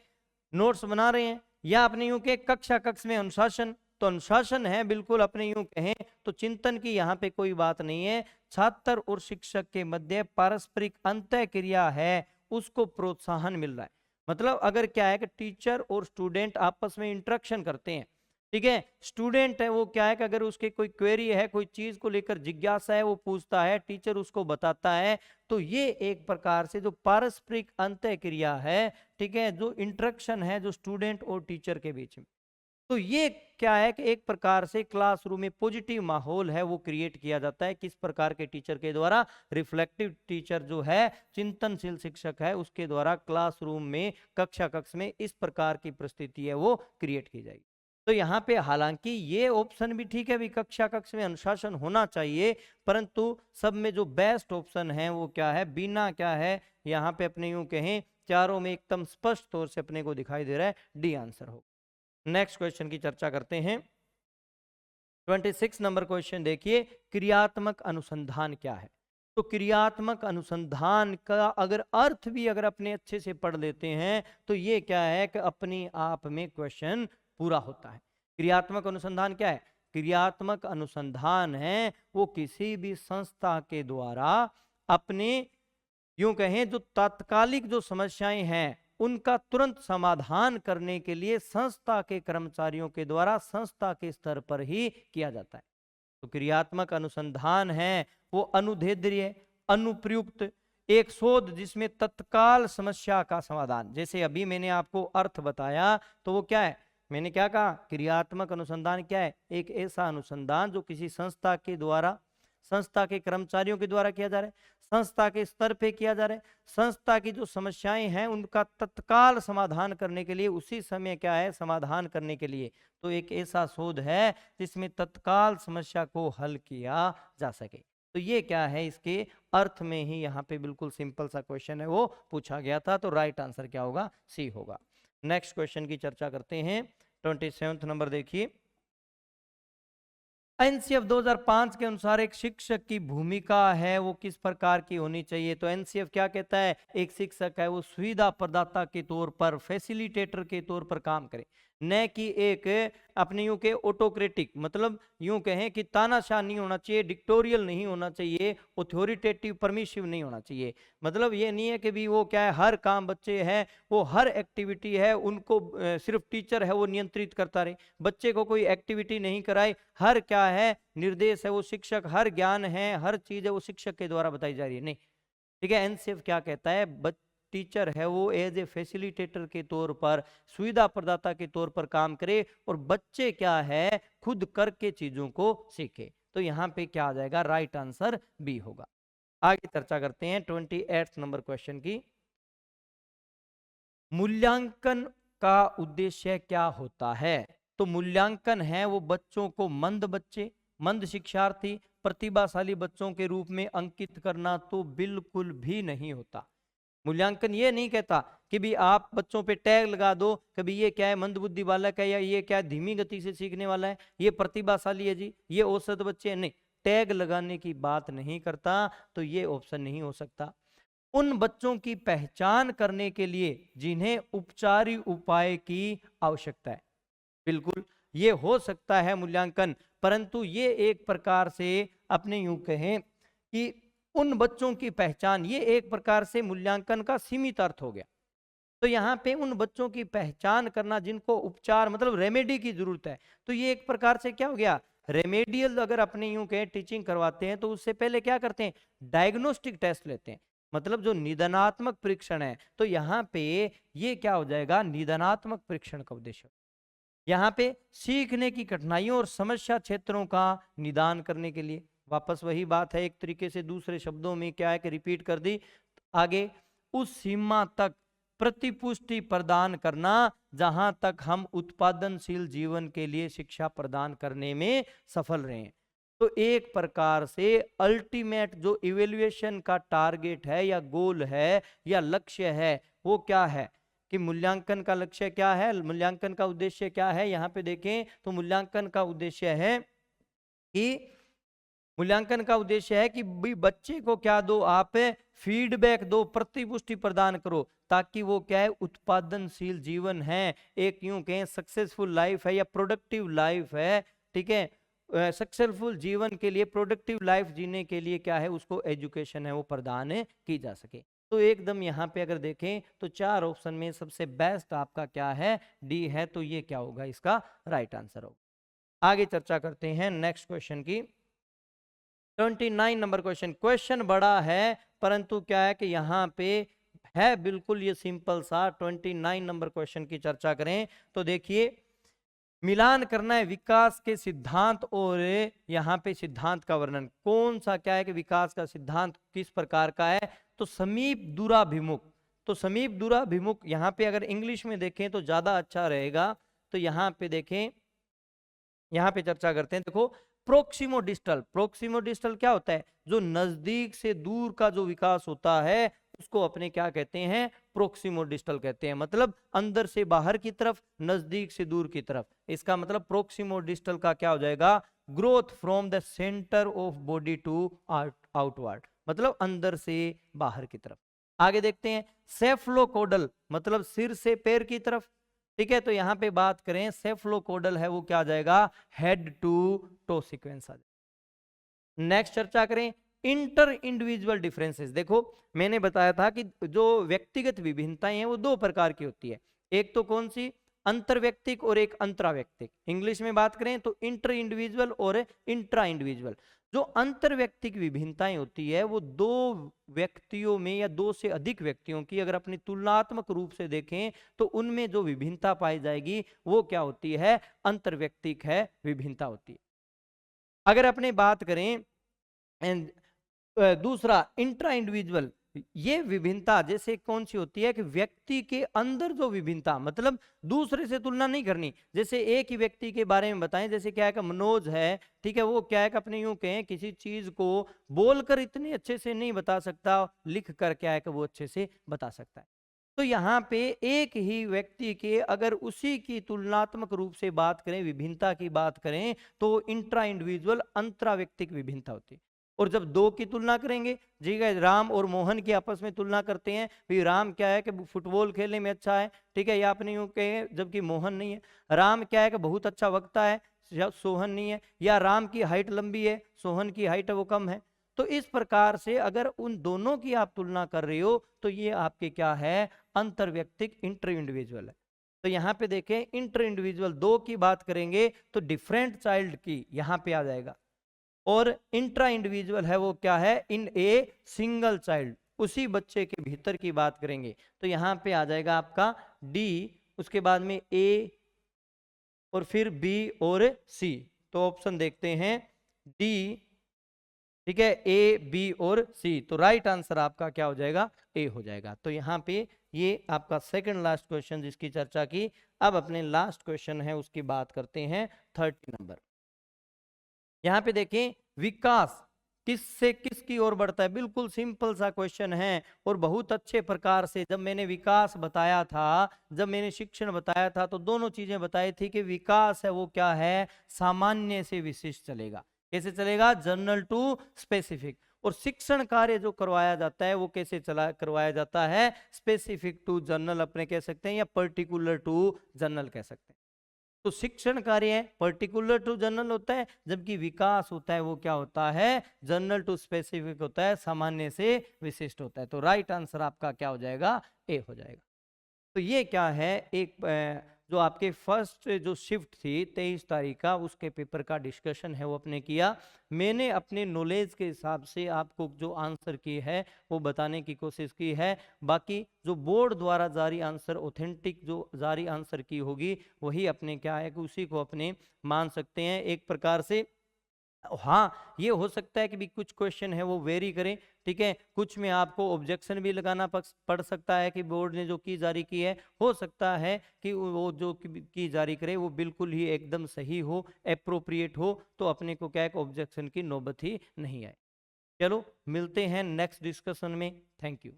नोट्स बना रहे हैं, या अपने यूं के कक्ष में अनुशासन, तो अनुशासन है बिल्कुल, अपने यूं कहें तो चिंतन की यहाँ पे कोई बात नहीं है। छात्र और शिक्षक के मध्य पारस्परिक अंतःक्रिया है, उसको प्रोत्साहन मिल रहा है। मतलब अगर क्या है कि टीचर और स्टूडेंट आपस में इंटरेक्शन करते हैं, ठीक है, स्टूडेंट है वो क्या है कि अगर उसके कोई क्वेरी है, कोई चीज को लेकर जिज्ञासा है, वो पूछता है, टीचर उसको बताता है, तो ये एक प्रकार से जो पारस्परिक अंतःक्रिया है, ठीक है, जो इंटरेक्शन है जो स्टूडेंट और टीचर के बीच में, तो ये क्या है कि एक प्रकार से क्लासरूम में पॉजिटिव माहौल है वो क्रिएट किया जाता है। किस प्रकार के टीचर के द्वारा, रिफ्लेक्टिव टीचर जो है, चिंतनशील शिक्षक है, उसके द्वारा क्लासरूम में कक्ष में इस प्रकार की परिस्थिति है वो क्रिएट की जाएगी। तो यहाँ पे हालांकि ये ऑप्शन भी ठीक है भी, कक्ष में अनुशासन होना चाहिए, परंतु सब में जो बेस्ट ऑप्शन है वो क्या है, बिना क्या है, यहाँ पे अपने यूं कहें चारों में एकदम स्पष्ट तौर से अपने को दिखाई दे रहा है, डी आंसर हो। नेक्स्ट क्वेश्चन की चर्चा करते हैं। 26 नंबर क्वेश्चन देखिए, क्रियात्मक अनुसंधान क्या है। तो क्रियात्मक अनुसंधान का अगर अर्थ भी अगर अपने अच्छे से पढ़ लेते हैं तो ये क्या है कि अपने आप में क्वेश्चन पूरा होता है। क्रियात्मक अनुसंधान क्या है, क्रियात्मक अनुसंधान है वो किसी भी संस्था के द्वारा अपने यूं कहें जो तात्कालिक जो समस्याएं हैं उनका तुरंत समाधान करने के लिए संस्था के कर्मचारियों के द्वारा संस्था के स्तर पर ही किया जाता है। तो क्रियात्मक अनुसंधान है वो अनुदेर्ध्य, अनुप्रयुक्त, एक शोध जिसमें तत्काल समस्या का समाधान, जैसे अभी मैंने आपको अर्थ बताया तो वो क्या है, मैंने क्या कहा, क्रियात्मक अनुसंधान क्या है, एक ऐसा अनुसंधान जो किसी संस्था के द्वारा, संस्था के कर्मचारियों के द्वारा किया जा रहा है, संस्था के स्तर पे किया जा रहा है, संस्था की जो समस्याएं हैं उनका तत्काल समाधान करने के लिए, उसी समय क्या है, समाधान करने के लिए। तो एक ऐसा शोध है जिसमें तत्काल समस्या को हल किया जा सके। तो ये क्या है, इसके अर्थ में ही यहाँ पे बिल्कुल सिंपल सा क्वेश्चन है वो पूछा गया था। तो राइट आंसर क्या होगा, सी होगा। नेक्स्ट क्वेश्चन की चर्चा करते हैं। 27वां नंबर देखिए, एनसीएफ 2005 के अनुसार एक शिक्षक की भूमिका है वो किस प्रकार की होनी चाहिए। तो एनसीएफ क्या कहता है, एक शिक्षक है वो सुविधा प्रदाता के तौर पर, फैसिलिटेटर के तौर पर काम करे, न कि एक अपने यूं के ऑटोक्रेटिक, मतलब यूं कहें कि तानाशाह नहीं होना चाहिए, डिक्टोरियल नहीं होना चाहिए, ऑथोरिटेटिव परमिसिव नहीं होना चाहिए। मतलब ये नहीं है कि भी वो क्या है, हर काम बच्चे हैं वो हर एक्टिविटी है उनको सिर्फ टीचर है वो नियंत्रित करता रहे, बच्चे को कोई एक्टिविटी नहीं कराए, हर क्या है निर्देश है वो शिक्षक, हर ज्ञान है हर चीज है वो शिक्षक के द्वारा बताई जा रही है, नहीं। ठीक है, एनसीएफ क्या कहता है, टीचर है वो एज ए फैसिलिटेटर के तौर पर, सुविधा प्रदाता के तौर पर काम करे, और बच्चे क्या है खुद करके चीजों को सीखे। तो यहाँ पे क्या आ जाएगा, राइट आंसर बी होगा। आगे चर्चा करते हैं 28 नंबर क्वेश्चन की। मूल्यांकन का उद्देश्य क्या होता है। तो मूल्यांकन है वो बच्चों को मंद बच्चे, मंद शिक्षार्थी, प्रतिभाशाली बच्चों के रूप में अंकित करना तो बिल्कुल भी नहीं होता। मूल्यांकन ये नहीं कहता कि भी आप बच्चों पे टैग लगा दो, कभी ये क्या है मंदबुद्धि बालक है, या ये क्या है धीमी गति से सीखने वाला है, ये प्रतिभाशाली है जी, ये औसत बच्चे हैं, नहीं, टैग लगाने की बात नहीं करता। तो ये ऑप्शन नहीं हो सकता। उन बच्चों की पहचान करने के लिए जिन्हें उपचारी उपाय की आवश्यकता है, बिल्कुल ये हो सकता है मूल्यांकन, परंतु ये एक प्रकार से अपने यूं कहें कि उन बच्चों की पहचान, ये एक प्रकार से मूल्यांकन का सीमित अर्थ हो गया। तो यहाँ पे उन बच्चों की पहचान करना जिनको उपचार मतलब रेमेडी की जरूरत है, तो ये एक प्रकार से क्या हो गया, रेमेडियल। अगर अपने यूं कहें टीचिंग करवाते हैं तो उससे पहले क्या करते हैं, डायग्नोस्टिक टेस्ट लेते हैं, मतलब जो निदानात्मक परीक्षण है। तो यहाँ पे ये क्या हो जाएगा, निदानात्मक परीक्षण का उद्देश्य यहाँ पे सीखने की कठिनाइयों और समस्या क्षेत्रों का निदान करने के लिए। वापस वही बात है, एक तरीके से दूसरे शब्दों में क्या है कि रिपीट कर दी। आगे उस सीमा तक प्रतिपुष्टि प्रदान करना जहां तक हम उत्पादनशील जीवन के लिए शिक्षा प्रदान करने में सफल रहे। तो एक प्रकार से अल्टीमेट जो इवेल्युएशन का टारगेट है या गोल है या लक्ष्य है वो क्या है कि मूल्यांकन का लक्ष्य क्या है, मूल्यांकन का उद्देश्य क्या है। यहाँ पे देखें तो मूल्यांकन का उद्देश्य है कि मूल्यांकन का उद्देश्य है कि बच्चे को क्या दो, आप फीडबैक दो, प्रतिपुष्टि प्रदान करो, ताकि वो क्या है उत्पादनशील जीवन है, एक यूं कहें सक्सेसफुल लाइफ है या प्रोडक्टिव लाइफ है। ठीक है, सक्सेसफुल जीवन के लिए, प्रोडक्टिव लाइफ जीने के लिए क्या है उसको एजुकेशन है वो प्रदान की जा सके। तो एकदम यहाँ पे अगर देखें तो चार ऑप्शन में सबसे बेस्ट आपका क्या है, डी है। तो ये क्या होगा, इसका राइट आंसर होगा। आगे चर्चा करते हैं नेक्स्ट क्वेश्चन की। 29 नंबर क्वेश्चन, क्वेश्चन बड़ा है परंतु क्या है कि यहाँ पे है बिल्कुल ये सिंपल सा। 29 नंबर क्वेश्चन की चर्चा करें तो देखिए, मिलान करना है विकास के सिद्धांत और यहाँ पे सिद्धांत का वर्णन। कौन सा क्या है कि विकास का सिद्धांत किस प्रकार का है, तो समीप दूराभिमुख। तो समीप दूराभिमुख यहाँ पे अगर इंग्लिश में देखें तो ज्यादा अच्छा रहेगा। तो यहाँ पे देखें, यहाँ पे चर्चा करते हैं। देखो प्रोक्सिमो डिस्टल, प्रोक्सिमो डिस्टल क्या होता है, जो नजदीक से दूर का जो विकास होता है उसको अपने क्या कहते हैं, प्रोक्सिमो डिस्टल कहते हैं। मतलब अंदर से बाहर की तरफ, नजदीक से दूर की तरफ। इसका मतलब प्रोक्सिमो डिस्टल का क्या हो जाएगा, growth from the centre of body to outward, मतलब अंदर से बाहर की तरफ। आगे देखते हैं सेफ्लोकोडल, मतलब सिर से पैर की तरफ। ठीक है, तो यहाँ पे बात करें सेफ्लोकोडल है वो क्या आ जाएगा, हेड टू टो सीक्वेंस आ जाएगा। नेक्स्ट चर्चा करें इंटर इंडिविजुअल डिफरेंसेस, देखो मैंने बताया था कि जो व्यक्तिगत विभिन्नताएं हैं वो दो प्रकार की होती है, एक तो कौन सी, अंतरव्यक्तिक और एक अंतराव्यक्तिक। इंग्लिश में बात करें तो इंटर इंडिविजुअल और इंट्रा इंडिविजुअल। जो अंतरव्यक्तिक विभिन्नताएं होती है वो दो व्यक्तियों में या दो से अधिक व्यक्तियों की अगर अपनी तुलनात्मक रूप से देखें तो उनमें जो विभिन्नता पाई जाएगी वो क्या होती है, अंतरव्यक्तिक है विभिन्नता होती है। अगर अपने बात करें दूसरा इंट्रा इंडिविजुअल, ये विभिन्नता जैसे कौन सी होती है कि व्यक्ति के अंदर जो विभिन्नता, मतलब दूसरे से तुलना नहीं करनी। जैसे एक ही व्यक्ति के बारे में बताएं, जैसे क्या है कि मनोज है, ठीक है, वो क्या है कि अपने यूं कहें किसी चीज को बोलकर इतने अच्छे से नहीं बता सकता, लिख कर क्या है कि वो अच्छे से बता सकता है। तो यहाँ पे एक ही व्यक्ति के अगर उसी की तुलनात्मक रूप से बात करें, विभिन्नता की बात करें, तो इंट्रा इंडिविजुअल अंतराव्यक्तिक विभिन्नता होती है। और जब दो की तुलना करेंगे, ठीक है, राम और मोहन की आपस में तुलना करते हैं, भाई राम क्या है कि फुटबॉल खेलने में अच्छा है, ठीक है, या अपने यूं कहें जबकि मोहन नहीं है। राम क्या है कि बहुत अच्छा वक्ता है, सोहन नहीं है, या राम की हाइट लंबी है, सोहन की हाइट है वो कम है। तो इस प्रकार से अगर उन दोनों की आप तुलना कर रहे हो तो ये आपके क्या है, अंतरव्यक्तिक इंटर इंडिविजुअल है। तो यहाँ पे देखें इंटर इंडिविजुअल दो की बात करेंगे तो डिफरेंट चाइल्ड की यहाँ पे आ जाएगा, और इंट्रा इंडिविजुअल है वो क्या है, इन ए सिंगल चाइल्ड, उसी बच्चे के भीतर की बात करेंगे तो यहाँ पे आ जाएगा आपका डी, उसके बाद में ए और फिर बी और सी। तो ऑप्शन देखते हैं डी, ठीक है, ए बी और सी। तो राइट आंसर आपका क्या हो जाएगा, ए हो जाएगा। तो यहाँ पे ये आपका सेकंड लास्ट क्वेश्चन जिसकी चर्चा की। अब अपने लास्ट क्वेश्चन है उसकी बात करते हैं 30 नंबर। यहाँ पे देखें विकास किससे किसकी ओर बढ़ता है, बिल्कुल सिंपल सा क्वेश्चन है और बहुत अच्छे प्रकार से जब मैंने विकास बताया था, जब मैंने शिक्षण बताया था तो दोनों चीजें बताई थी कि विकास है वो क्या है, सामान्य से विशिष्ट चलेगा। कैसे चलेगा, जनरल टू स्पेसिफिक। और शिक्षण कार्य जो करवाया जाता है वो कैसे चला करवाया जाता है, स्पेसिफिक टू जनरल अपने कह सकते हैं या पर्टिकुलर टू जनरल कह सकते हैं। तो शिक्षण कार्य है पर्टिकुलर टू जनरल होता है, जबकि विकास होता है वो क्या होता है, जनरल टू स्पेसिफिक होता है, सामान्य से विशिष्ट होता है। तो राइट आंसर आपका क्या हो जाएगा, ए हो जाएगा। तो ये क्या है, एक जो आपके फर्स्ट जो शिफ्ट थी 23 तारीख का, उसके पेपर का डिस्कशन है वो अपने किया। मैंने अपने नॉलेज के हिसाब से आपको जो आंसर की है वो बताने की कोशिश की है। बाकी जो बोर्ड द्वारा जारी आंसर, ऑथेंटिक जो जारी आंसर की होगी वही अपने क्या है कि उसी को अपने मान सकते हैं एक प्रकार से। हाँ, ये हो सकता है कि भी कुछ क्वेश्चन है वो वेरी करें, ठीक है, कुछ में आपको ऑब्जेक्शन भी लगाना पड़ सकता है कि बोर्ड ने जो की जारी की है, हो सकता है कि वो जो की जारी करे वो बिल्कुल ही एकदम सही हो, एप्रोप्रिएट हो, तो अपने को क्या है ऑब्जेक्शन की नौबत ही नहीं आए। चलो मिलते हैं नेक्स्ट डिस्कशन में। Thank you.